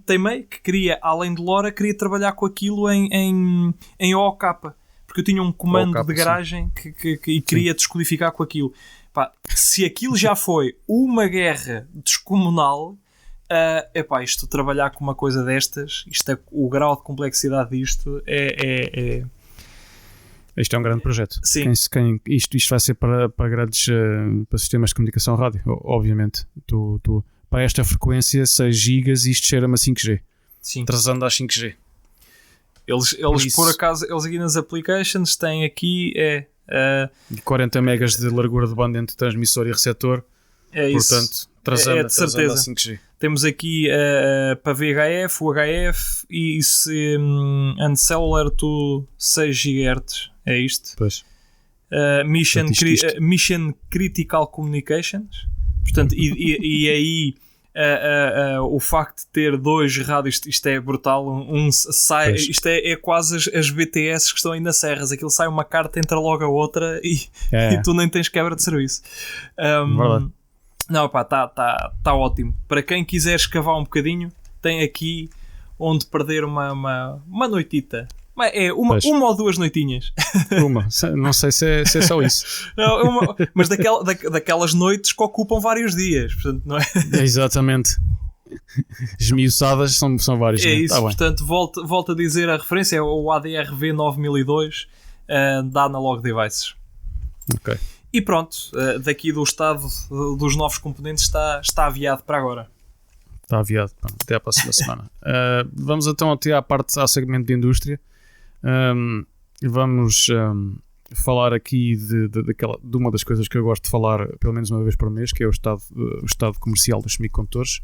teimei que queria, além de LoRa, queria trabalhar com aquilo em OOK, porque eu tinha um comando OOK, de garagem e queria descodificar com aquilo. Pá, se aquilo já foi uma guerra descomunal, isto trabalhar com uma coisa destas, o grau de complexidade disto Isto é um grande projeto. Sim. Isto vai ser para grandes para sistemas de comunicação rádio, obviamente. Para esta frequência 6 GB, isto cheira-me a 5G. Sim. Trazendo às 5G. Eles por acaso, eles aqui nas applications têm aqui 40 megas de largura de banda entre transmissor e receptor. É isso. Portanto, trazendo de certeza. a 5G. Temos aqui para VHF, UHF e and cellular to 6 GHz. É isto. Pois. Mission Critical Communications. Portanto, e aí o facto de ter 2 rádios, isto é brutal. Isto é quase as BTS que estão aí nas serras. Aquilo sai uma carta, entra logo a outra e tu nem tens quebra de serviço. Não, pá, tá ótimo. Para quem quiser escavar um bocadinho, tem aqui onde perder uma noitita. Uma ou 2 noitinhas. Não sei se é só isso. Não, mas daquelas noites que ocupam vários dias, portanto, não é? Exatamente. Esmiuçadas são vários. É isso, tá portanto, volto a dizer a referência, é o ADRV 9002 da Analog Devices. Ok. E pronto, daqui do estado dos novos componentes está aviado para agora. Está aviado, até à próxima semana. Vamos então até ao segmento de indústria. Vamos falar aqui de uma das coisas que eu gosto de falar pelo menos uma vez por mês, que é o estado comercial dos semicondutores.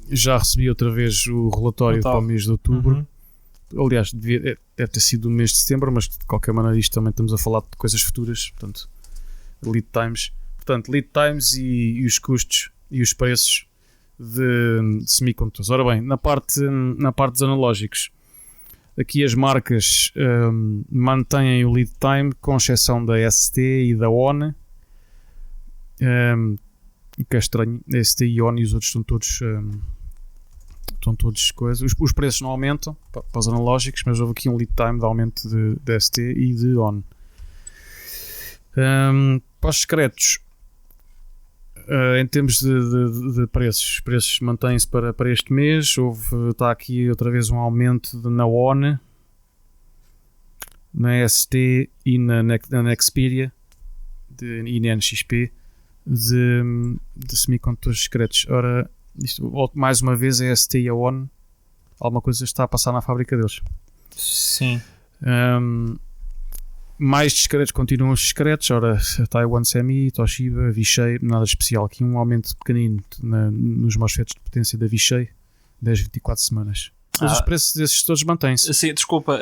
Já recebi outra vez o relatório para o mês de outubro. Aliás, deve ter sido o mês de setembro, mas de qualquer maneira isto também estamos a falar de coisas futuras, portanto, lead times. Portanto, lead times e os custos e os preços de semicondutores. Ora bem, na parte dos analógicos, aqui as marcas mantêm o lead time, com exceção da ST e da ON, que é estranho. A ST e ON e os outros estão todos coisas. Os preços não aumentam para os analógicos, mas houve aqui um lead time de aumento de ST e de ON. Para os discretos, em termos de preços, os preços mantêm-se para este mês. Está aqui outra vez um aumento na ON, na ST e na Nexperia e na NXP de semicondutores discretos. Ora, isto, mais uma vez, a ST e a ON, alguma coisa está a passar na fábrica deles. Sim. Mais discretos continuam os discretos. Ora, Taiwan Semi, Toshiba, Vishay, nada especial. Aqui um aumento pequenino nos MOSFETs de potência da Vishay, 10-24 semanas. Mas os preços desses todos mantêm-se. Sim, desculpa.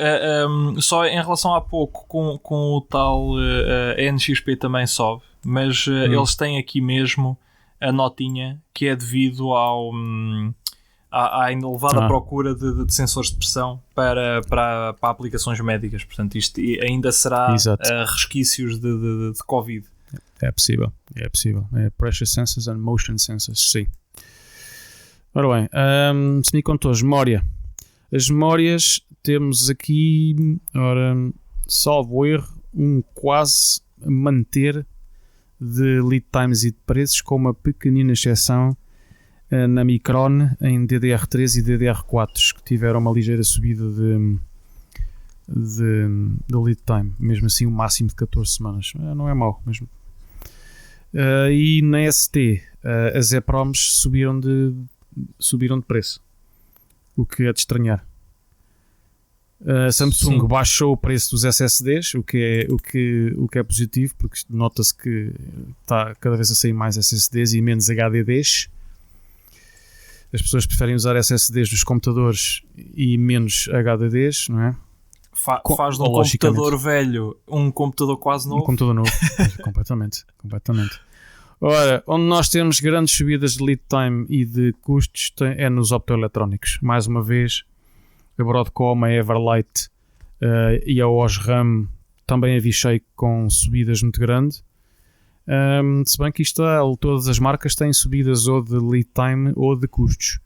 Só em relação há pouco, com o tal NXP também sobe, mas eles têm aqui mesmo a notinha que é devido à elevada procura de sensores de pressão para aplicações médicas. Portanto, isto ainda será resquícios de Covid. É possível. É Pressure Sensors and Motion Sensors, sim. Ora bem, semicondutores, memória. As memórias temos aqui, salvo erro, quase manter de lead times e de preços, com uma pequenina exceção na Micron em DDR3 e DDR4, que tiveram uma ligeira subida de lead time, mesmo assim o máximo de 14 semanas. Não é mau mesmo. E na ST as EPROMs subiram de preço, o que é de estranhar. A Samsung baixou o preço dos SSDs, o que é positivo, porque nota-se que está cada vez a sair mais SSDs e menos HDDs. As pessoas preferem usar SSDs nos computadores e menos HDDs, não é? Faz de um computador velho um computador quase novo. Um computador novo, completamente. Ora, onde nós temos grandes subidas de lead time e de custos é nos optoeletrónicos. Mais uma vez, a Broadcom, a Everlight e a Osram também avichei com subidas muito grandes. Se bem que todas as marcas têm subidas ou de lead time ou de custos.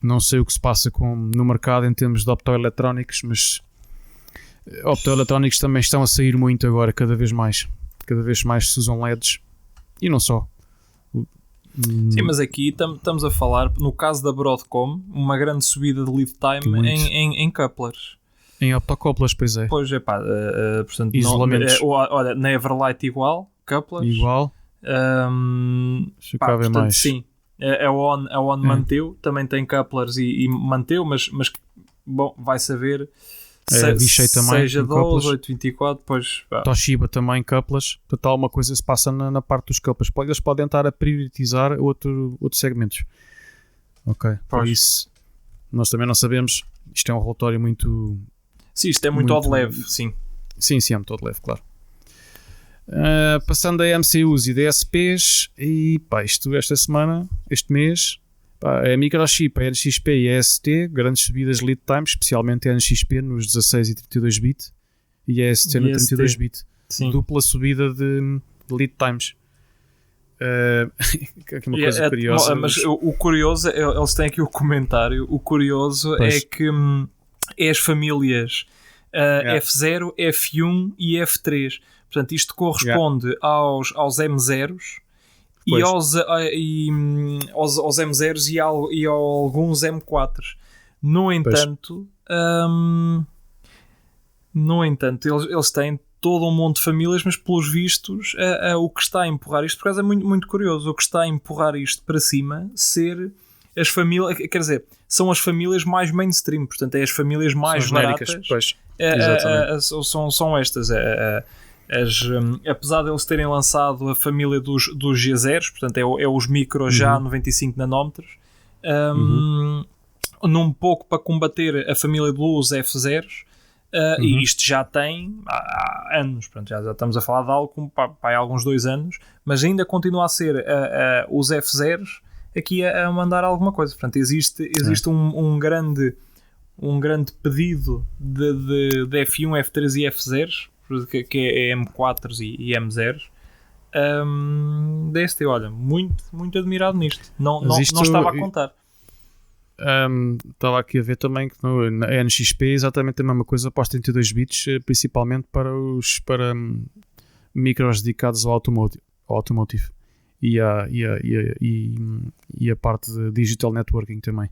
Não sei o que se passa no mercado em termos de optoeletrónicos, mas optoeletrónicos também estão a sair muito agora, cada vez mais se usam LEDs e não só. Sim, mas aqui estamos a falar, no caso da Broadcom, uma grande subida de lead time em couplers. Em optocouplers, pois é. Pois é, pá, portanto, olha, na Everlight igual, couplers. Igual. Portanto, mais. Sim, a ON manteu, também tem couplers e manteu, mas bom, vai saber. Seja 12, 824, pois... Toshiba também, couplers. Portanto, alguma coisa se passa na parte dos couplers. Eles podem estar a priorizar outros segmentos. Ok, por isso nós também não sabemos. Isto é um relatório muito... Sim, isto é muito de leve, sim. Sim, é muito de leve, claro. Passando a MCUs e DSPs, e pá, este mês... A Microchip, a NXP e a ST, grandes subidas de lead time, especialmente a NXP nos 16 e 32 bit e a ST no 32 bit. Sim. Dupla subida de lead times. Aqui uma coisa curiosa. Mas o curioso, eles têm aqui o comentário, o curioso é que é as famílias F0, F1 e F3. Portanto, isto corresponde aos M0s. E aos M0s e a alguns M4s. No entanto, eles têm todo um monte de famílias, mas pelos vistos o que está a empurrar isto, por acaso é muito, muito curioso, o que está a empurrar isto para cima ser as famílias, quer dizer, são as famílias mais mainstream, portanto é as famílias mais baratas. São estas. Apesar de eles terem lançado a família dos G0s, portanto é os micros já 95 nanómetros, num pouco para combater a família dos F0s, e isto já tem há anos, portanto, já estamos a falar de algo há alguns 2 anos, mas ainda continua a ser os F0s aqui a mandar alguma coisa. Portanto, existe um grande pedido de F1, F3 e F0s, que é M4s e M0s. DST, olha, muito, muito admirado nisto. Não estava a contar. Estava aqui a ver também que na NXP é exatamente a mesma coisa após 32 bits, principalmente para micros dedicados ao automotive e a parte de digital networking também.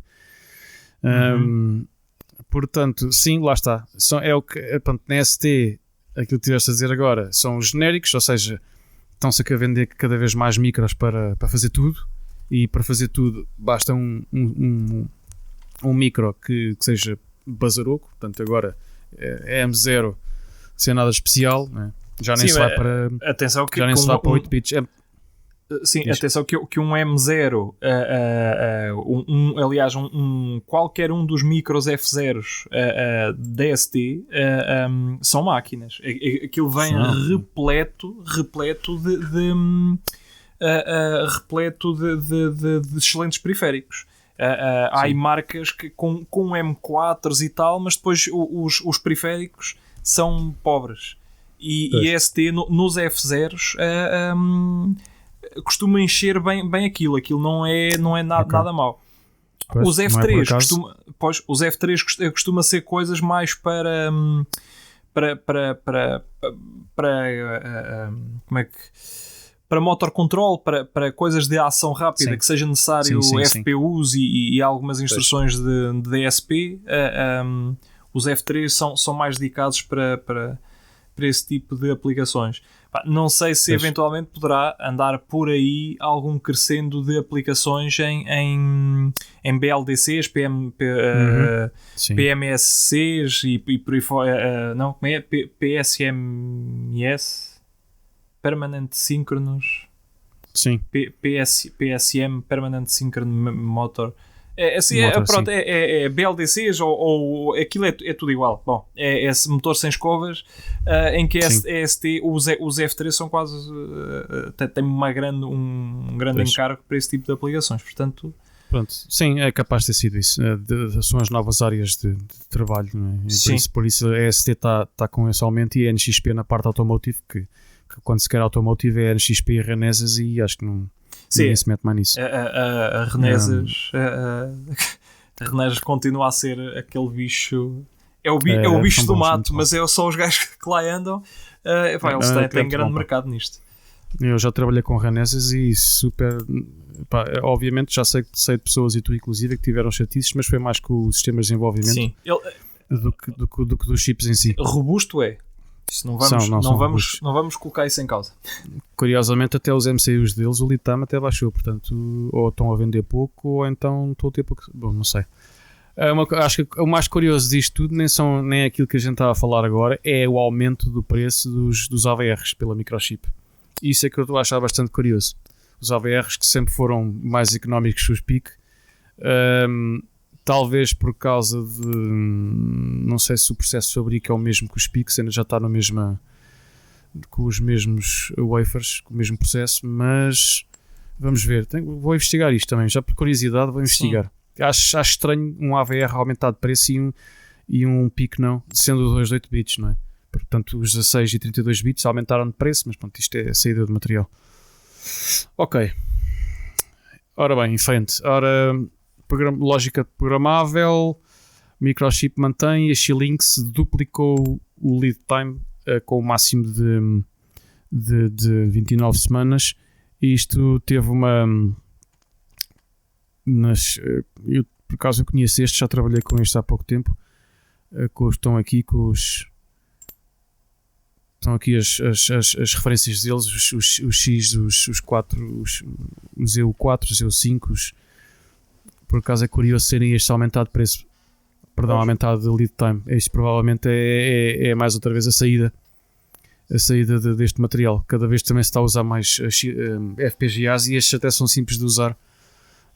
Portanto, sim, lá está. É o que, na ST, aquilo que tiveste a dizer agora, são os genéricos, ou seja, estão-se a vender cada vez mais micros para fazer tudo, e para fazer tudo basta um micro que seja bazaroco. Portanto, agora é M0 sem nada especial, né? Já nem se vai para 8 bits. Sim, atenção que um M0, aliás, qualquer um dos micros F0s DST são máquinas. Aquilo vem repleto de excelentes periféricos. Há aí marcas que, com M4s e tal, mas depois os periféricos são pobres. E a ST nos F0s costuma encher bem aquilo. Aquilo não é nada mau. Os F3 costuma ser coisas mais para como é que, para motor control, para coisas de ação rápida, que seja necessário FPUs e algumas instruções de DSP. Os F3 são mais dedicados para esse tipo de aplicações. Não sei se eventualmente poderá andar por aí algum crescendo de aplicações em BLDCs, PMSCs e por aí fora. Não, como é? PSMS? Permanent Synchronous. Sim. PSM, Permanent Synchronous Motor. Pronto, sim. É BLDCs ou aquilo é tudo igual. Bom, é esse motor sem escovas, em que EST, os F3 são quase tem um grande encargo para esse tipo de aplicações, portanto. Pronto, sim, é capaz de ter sido isso. São as novas áreas de trabalho, não é? Por isso a EST está com esse aumento, e a NXP na parte automotive, que quando se quer automotive é a NXP e a Renesas, e acho que não. Ninguém se mete mais nisso. A Renesas a Renesas continua a ser aquele bicho. É o bicho do mato, mas é só os gajos que lá andam. Eles têm grande mercado nisto. Eu já trabalhei com Renesas e super. Obviamente já sei de pessoas, e tu inclusive, que tiveram chatices, mas foi mais com os sistemas de desenvolvimento do que dos chips em si. Robusto é. Isso não vamos colocar isso em causa. Curiosamente, até os MCUs deles, o lead time até baixou, portanto, ou estão a vender pouco, ou então estão a ter pouco. Bom, não sei. Acho que o mais curioso disto tudo nem aquilo que a gente está a falar agora, é o aumento do preço dos AVRs pela microchip. Isso é que eu estou a achar bastante curioso. Os AVRs, que sempre foram mais económicos que os PIC, talvez por causa de, não sei se o processo de fabrico é o mesmo que os PICs, ainda já está com os mesmos wafers, com o mesmo processo, mas vamos ver. Vou investigar isto também, já por curiosidade vou investigar. Acho estranho um AVR aumentar de preço e um PIC não, sendo os dois de 8 bits, não é? Portanto, os 16 e 32 bits aumentaram de preço, mas pronto, isto é a saída de material. Ok. Ora bem, em frente. Lógica programável, microchip mantém, e a Xilinx duplicou o lead time com o máximo de 29 semanas. E isto teve eu, por acaso, eu conheço este, já trabalhei com este há pouco tempo. Estão aqui as referências deles, os X, os 4, os EU4, os EU5, por acaso é curioso serem estes aumentado de preço, aumentado de lead time. Este provavelmente é mais outra vez a saída deste material. Cada vez também se está a usar mais FPGAs, e estes até são simples de usar,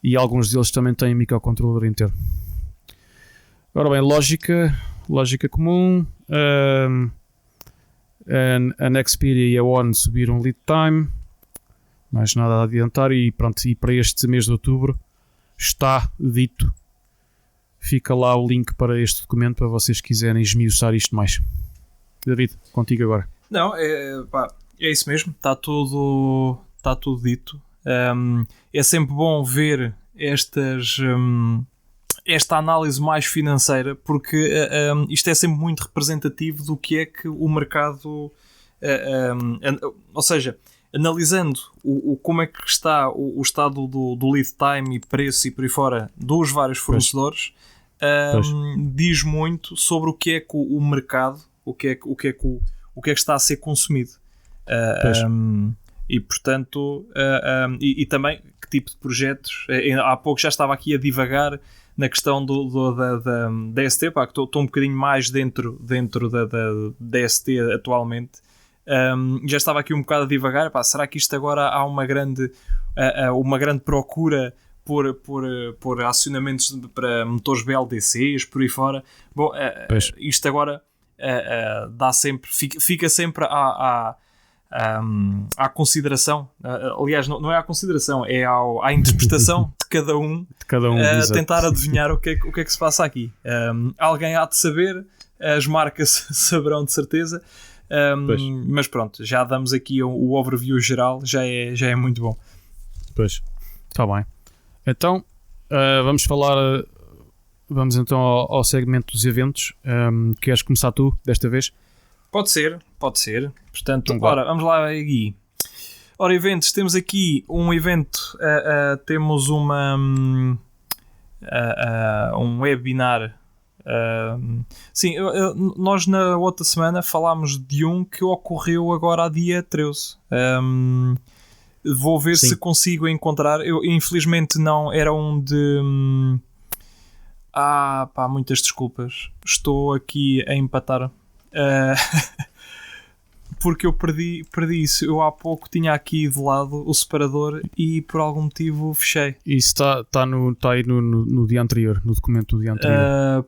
e alguns deles também têm microcontroller interno. Ora bem, lógica comum, a Nexperia e a ON subiram lead time, mais nada a adiantar, e pronto, e para este mês de outubro está dito. Fica lá o link para este documento para vocês quiserem esmiuçar isto mais. David, contigo agora. Não, é isso mesmo, está tudo dito. É sempre bom ver esta análise mais financeira, porque isto é sempre muito representativo do que é que o mercado, ou seja, analisando como é que está o estado do lead time e preço e por aí fora dos vários fornecedores, diz muito sobre o que é que o mercado, o que é que está a ser consumido. E portanto, e também que tipo de projetos. Há pouco já estava aqui a divagar na questão da ST, que estou um bocadinho mais dentro da ST atualmente. Já estava aqui um bocado a divagar. Será que isto agora há uma grande procura por acionamentos para motores BLDCs por aí fora? Bom, isto agora dá sempre, fica sempre à consideração, aliás, não é à consideração, é à interpretação de cada um tentar adivinhar o que é que se passa aqui. Alguém há de saber, as marcas saberão de certeza, mas pronto, já damos aqui o overview geral, já é muito bom. Pois, está bem. Então, vamos então ao segmento dos eventos. Queres começar tu, desta vez? Pode ser. Portanto, ora, vamos lá, Gui. Ora, eventos, temos aqui um evento, temos um webinar Sim, nós na outra semana falámos de um que ocorreu agora a dia 13. Vou ver se consigo encontrar. Eu infelizmente não, era um de... muitas desculpas. Estou aqui a empatar. Porque eu perdi isso. Eu há pouco tinha aqui de lado o separador e por algum motivo fechei. Isso está aí no dia anterior, no documento do dia anterior.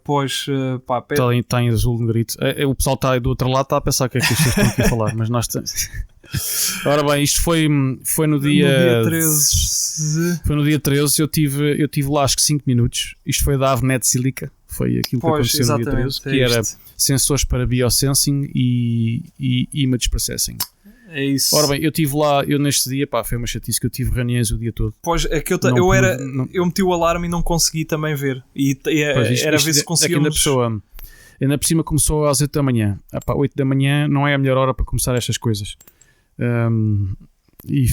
Está em azul negrito. O pessoal está aí do outro lado, está a pensar o que é que vocês estão aqui a falar, mas nós estamos... Ora bem, isto foi no dia 13. Foi no dia 13, eu tive lá acho que 5 minutos. Isto foi da Avnet Silica. Foi aquilo que aconteceu no dia 13, que era sensores para biosensing e image processing. É isso. Ora bem, eu estive lá, neste dia, foi uma chatice que eu tive reuniões o dia todo. Pois, é que eu meti o alarme e não consegui também ver. Era ver se conseguíamos... Ainda por cima começou às 8 da manhã. 8 da manhã não é a melhor hora para começar estas coisas. E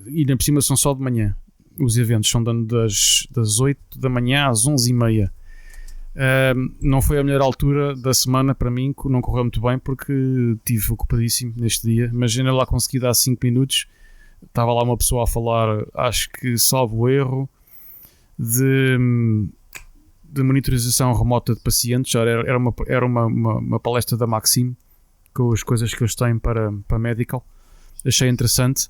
ainda por cima são só de manhã. Os eventos são das 8 da manhã às 11h30. Não foi a melhor altura da semana para mim, não correu muito bem porque estive ocupadíssimo neste dia, mas ainda lá consegui dar 5 minutos. Estava lá uma pessoa a falar, acho que salvo erro, de monitorização remota de pacientes. Era uma palestra da Maxim com as coisas que eles têm para medical. Achei interessante.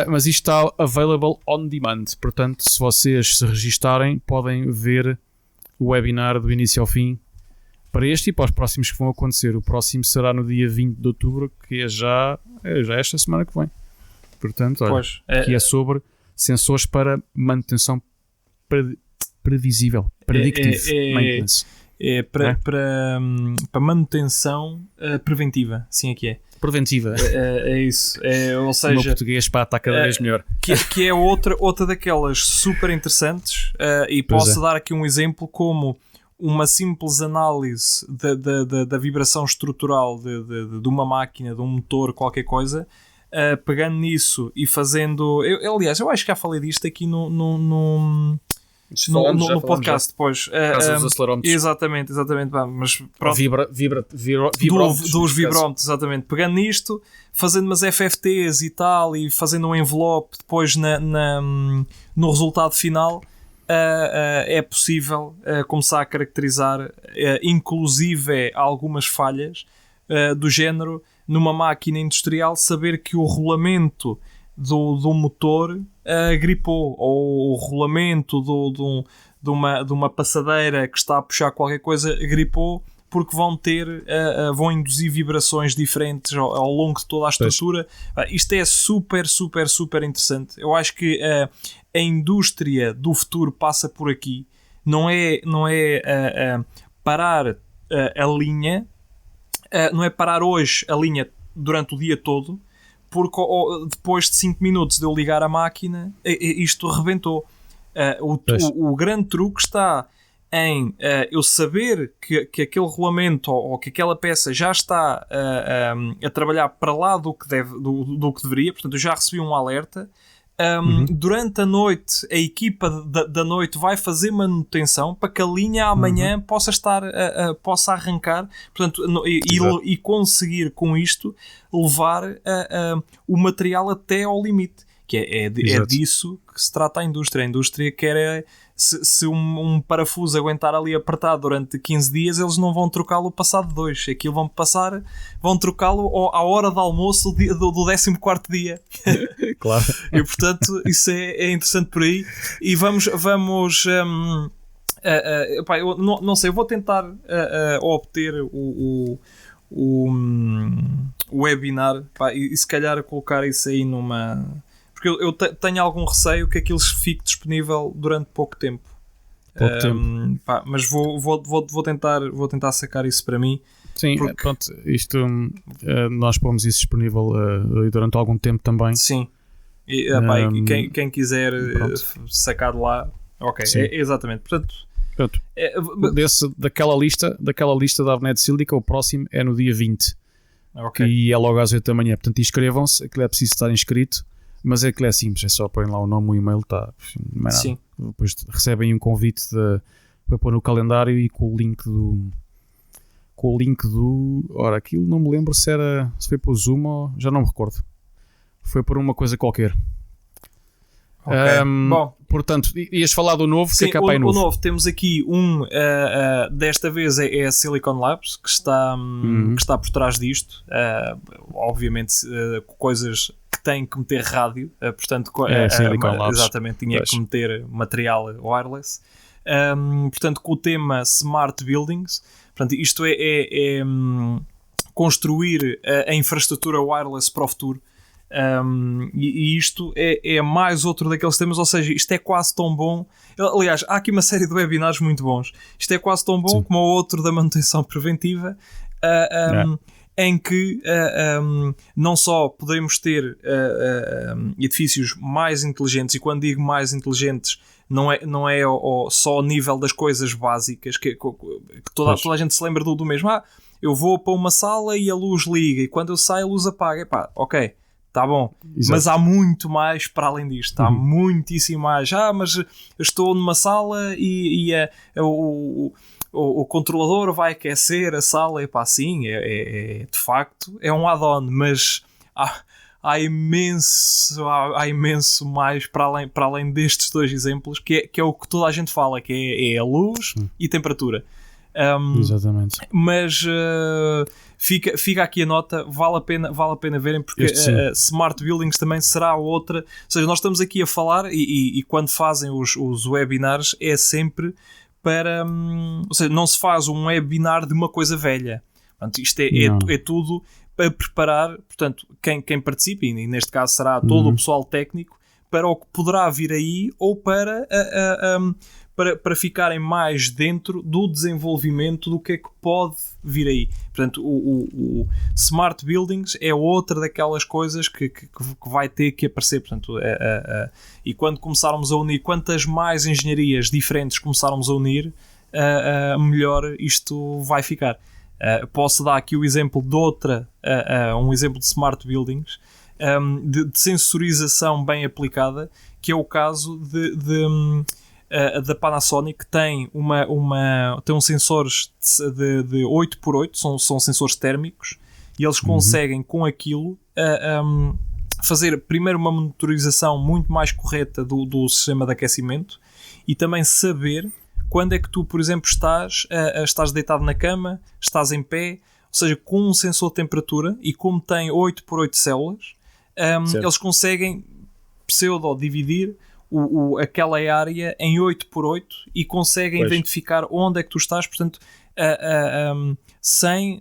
Mas isto está available on demand, portanto se vocês se registarem podem ver o webinar do início ao fim para este e para os próximos que vão acontecer. O próximo será no dia 20 de outubro, que é já esta semana que vem. Portanto, olha, que é sobre sensores para manutenção previsível, predictive maintenance. Para manutenção preventiva, sim, aqui é. Preventiva. É isso. Ou seja, o meu português está cada vez melhor. Que é outra daquelas super interessantes, e posso dar aqui um exemplo como uma simples análise da vibração estrutural de uma máquina, de um motor, qualquer coisa, pegando nisso e fazendo... Aliás, eu acho que já falei disto aqui no podcast depois. Exatamente. Mas pronto. Dos vibrómetros, exatamente. Pegando nisto, fazendo umas FFTs e tal, e fazendo um envelope depois no resultado final, é possível começar a caracterizar, inclusive algumas falhas do género, numa máquina industrial, saber que o rolamento do motor gripou, ou o rolamento de uma passadeira que está a puxar qualquer coisa gripou, porque vão induzir vibrações diferentes ao longo de toda a estrutura. Isto é super, super, super interessante. Eu acho que a indústria do futuro passa por aqui. Não é parar a linha, não é parar hoje a linha durante o dia todo, porque depois de 5 minutos de eu ligar a máquina, isto rebentou. O grande truque está em eu saber que aquele rolamento ou que aquela peça já está a trabalhar para lá do que deveria. Portanto, eu já recebi um alerta. Durante a noite, a equipa da noite vai fazer manutenção para que a linha amanhã possa arrancar, portanto, e conseguir com isto levar o material até ao limite, que é disso que se trata a indústria. A indústria quer se um parafuso aguentar ali apertado durante 15 dias, eles não vão trocá-lo passado 2. Aquilo vão trocá-lo à hora de almoço do 14º dia. Claro. E portanto isso é interessante por aí. E vamos eu não sei, eu vou tentar obter o webinar, e se calhar colocar isso aí numa... Porque eu tenho algum receio que aquilo fique disponível durante pouco tempo. Mas vou tentar sacar isso para mim. Sim, porque... pronto, isto nós pomos isso disponível durante algum tempo também. Sim. E quem quiser sacar de lá, ok, exatamente. Portanto, daquela lista da Avnet Silica, o próximo é no dia 20. Okay. E é logo às 8 da manhã. Portanto, inscrevam-se, aquilo é preciso estar inscrito. Mas é simples, é só porem lá o nome, o e-mail, não é nada. Sim. Depois recebem um convite para pôr no calendário e com o link do... Ora, aquilo não me lembro se foi para o Zoom ou... Já não me recordo. Foi por uma coisa qualquer. Okay. Bom, portanto, ias falar do novo. Sim, que é cá o novo. Temos aqui desta vez é a Silicon Labs que está por trás disto. Obviamente, coisas que têm que meter rádio. Portanto, Silicon Labs. Exatamente, tinha que meter material wireless. Portanto, com o tema Smart Buildings. Portanto, isto é construir a infraestrutura wireless para o futuro. E isto é mais outro daqueles temas, ou seja, isto é quase tão bom. Aliás, há aqui uma série de webinars muito bons. Isto é quase tão bom como o outro da manutenção preventiva, em que não só podemos ter edifícios mais inteligentes, e quando digo mais inteligentes, não é só ao nível das coisas básicas, que toda a gente se lembra do mesmo. Eu vou para uma sala e a luz liga, e quando eu saio a luz apaga. Epá, ok. Está bom, exato. Mas há muito mais para além disto, há muitíssimo mais. Mas eu estou numa sala e o controlador vai aquecer a sala. E pá, sim, de facto é um add-on, mas há imenso mais para além destes dois exemplos, que é o que toda a gente fala, que é a luz e temperatura. Exatamente. Mas fica aqui a nota, vale a pena verem, porque Smart Buildings também será outra. Ou seja, nós estamos aqui a falar e quando fazem os webinars é sempre para... ou seja, não se faz um webinar de uma coisa velha. Portanto, isto é tudo para preparar, portanto, quem participa, e neste caso será todo o pessoal técnico, para o que poderá vir aí, ou para ficarem mais dentro do desenvolvimento do que é que pode vir aí. Portanto, o Smart Buildings é outra daquelas coisas que vai ter que aparecer. Portanto, e quando começarmos a unir, quantas mais engenharias diferentes começarmos a unir, melhor isto vai ficar. Posso dar aqui o exemplo de um exemplo de Smart Buildings, de sensorização bem aplicada, que é o caso da Panasonic, que tem tem uns sensores de 8x8, são sensores térmicos, e eles conseguem com aquilo fazer primeiro uma monitorização muito mais correta do sistema de aquecimento, e também saber quando é que tu, por exemplo, estás deitado na cama, estás em pé, ou seja, com um sensor de temperatura, e como tem 8x8 células, eles conseguem dividir aquela área em 8x8 e conseguem identificar onde é que tu estás, portanto, sem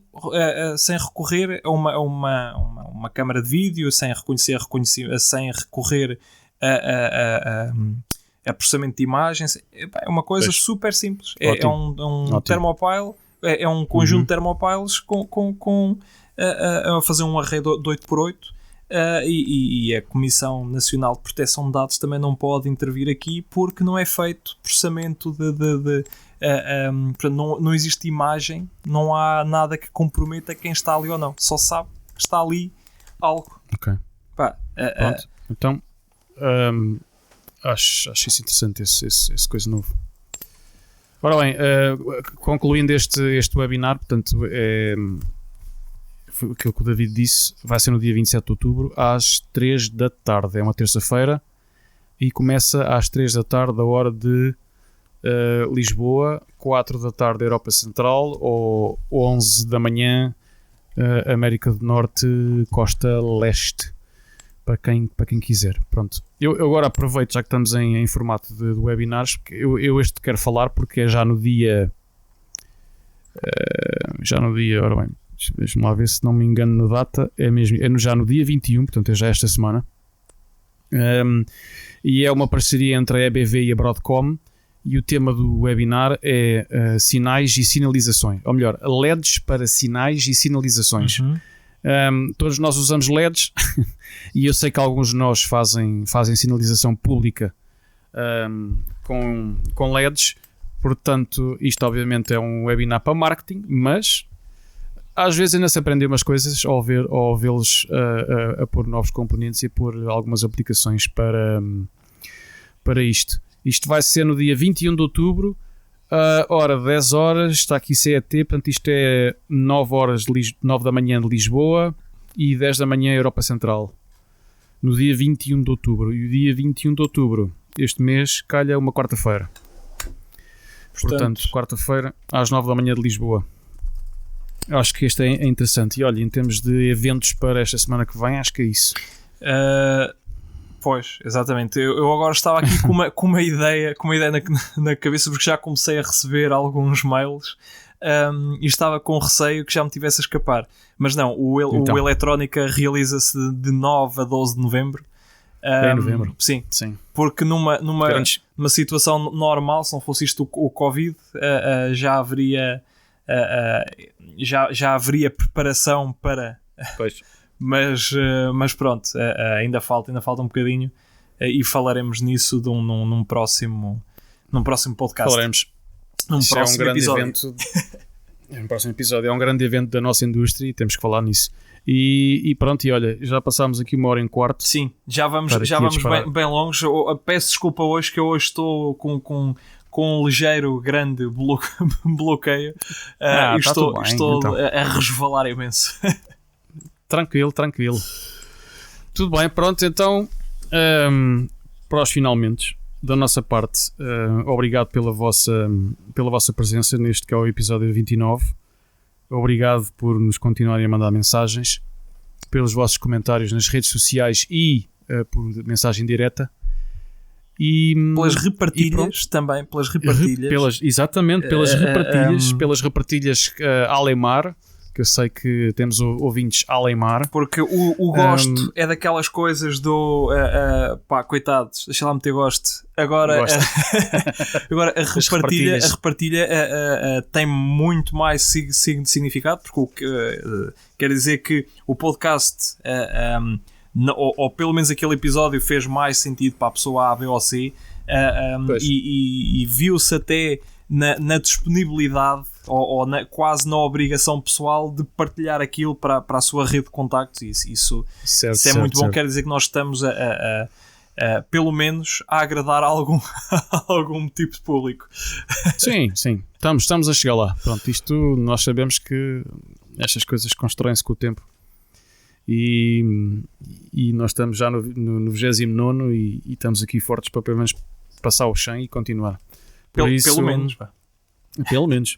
recorrer a uma câmara de vídeo, sem recorrer a processamento de imagens. É uma coisa super simples. É um thermopile, é um conjunto de thermopiles a fazer um array de 8x8. E a Comissão Nacional de Proteção de Dados também não pode intervir aqui, porque não é feito processamento não existe imagem, não há nada que comprometa quem está ali ou não, só sabe que está ali algo. Ok. Então acho isso interessante, esse coisa novo. Ora bem, concluindo este webinar, portanto, foi aquilo que o David disse, vai ser no dia 27 de outubro, às 3 da tarde. É uma terça-feira e começa às 3 da tarde, da hora de Lisboa, 4 da tarde da Europa Central, ou 11 da manhã, América do Norte, Costa Leste, para quem quiser. Pronto. Eu agora aproveito, já que estamos em formato de webinars, porque eu quero falar, porque é já no dia... ora bem, deixa-me lá ver se não me engano na data, já no dia 21, portanto é já esta semana, e é uma parceria entre a EBV e a Broadcom, e o tema do webinar é sinais e sinalizações, ou melhor, LEDs para sinais e sinalizações. Todos nós usamos LEDs e eu sei que alguns de nós fazem sinalização pública com LEDs, portanto isto obviamente é um webinar para marketing, mas às vezes ainda se aprende umas coisas ao vê-los a pôr novos componentes e a pôr algumas aplicações para isto. Isto vai ser no dia 21 de outubro, Ora, 10 horas, está aqui CET, portanto isto é 9 horas 9 da manhã de Lisboa e 10 da manhã Europa Central, no dia 21 de outubro. E o dia 21 de outubro, este mês, calha uma quarta-feira. Portanto, quarta-feira, às 9 da manhã de Lisboa. Eu acho que este é interessante. E olha, em termos de eventos para esta semana que vem, acho que é isso. Pois, exatamente. Eu agora estava aqui com uma ideia na cabeça, porque já comecei a receber alguns mails e estava com receio que já me tivesse a escapar. Mas não, o Eletrónica realiza-se de 9 a 12 de novembro. Em novembro. Sim. Porque numa situação normal, se não fosse isto o Covid, já haveria preparação para... Pois. Mas pronto, ainda falta um bocadinho e falaremos nisso num próximo podcast. Falaremos. Num próximo episódio. Um próximo episódio. É um grande evento da nossa indústria e temos que falar nisso. E pronto, e olha, já passámos aqui 1h15. Sim, já vamos bem longos. Peço desculpa hoje que eu hoje estou com um ligeiro, grande bloqueio. Estou então a resvalar imenso. Tranquilo. Tudo bem, pronto, então para os finalmente da nossa parte, obrigado pela vossa presença neste que é o episódio 29. Obrigado por nos continuarem a mandar mensagens, pelos vossos comentários nas redes sociais e por mensagem direta. E pelas repartilhas também, pelas repartilhas. Pelas repartilhas Alemar, que eu sei que temos ouvintes Alemar. Porque o gosto é daquelas coisas do coitados, deixa lá meter gosto. Agora a repartilha tem muito mais significado, porque quer dizer que o podcast ou pelo menos aquele episódio fez mais sentido para a pessoa A, B ou C, e viu-se até na disponibilidade ou quase na obrigação pessoal de partilhar aquilo para a sua rede de contactos. Isso é muito bom. Quer dizer que nós estamos pelo menos a agradar a algum tipo de público. Sim, estamos a chegar lá. Pronto, isto nós sabemos que estas coisas constroem-se com o tempo e nós estamos já no 29º e estamos aqui fortes para pelo menos passar o chão e continuar. Pelo menos.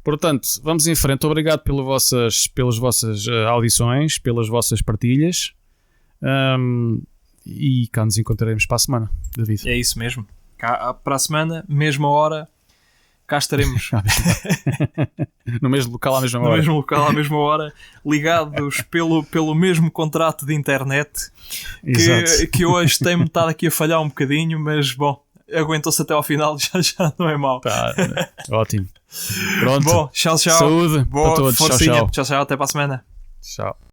Portanto, vamos em frente. Obrigado pelas vossas audições, pelas vossas partilhas. E cá nos encontraremos para a semana, David. É isso mesmo. Para a semana, mesma hora, cá estaremos. No mesmo local à mesma hora. Ligados pelo mesmo contrato de internet que hoje tem metade aqui a falhar um bocadinho, mas bom, aguentou-se até ao final, já não é mau. Tá, ótimo. Pronto. Bom, tchau. Saúde para todos. Forcinha. Tchau, até para a semana. Tchau.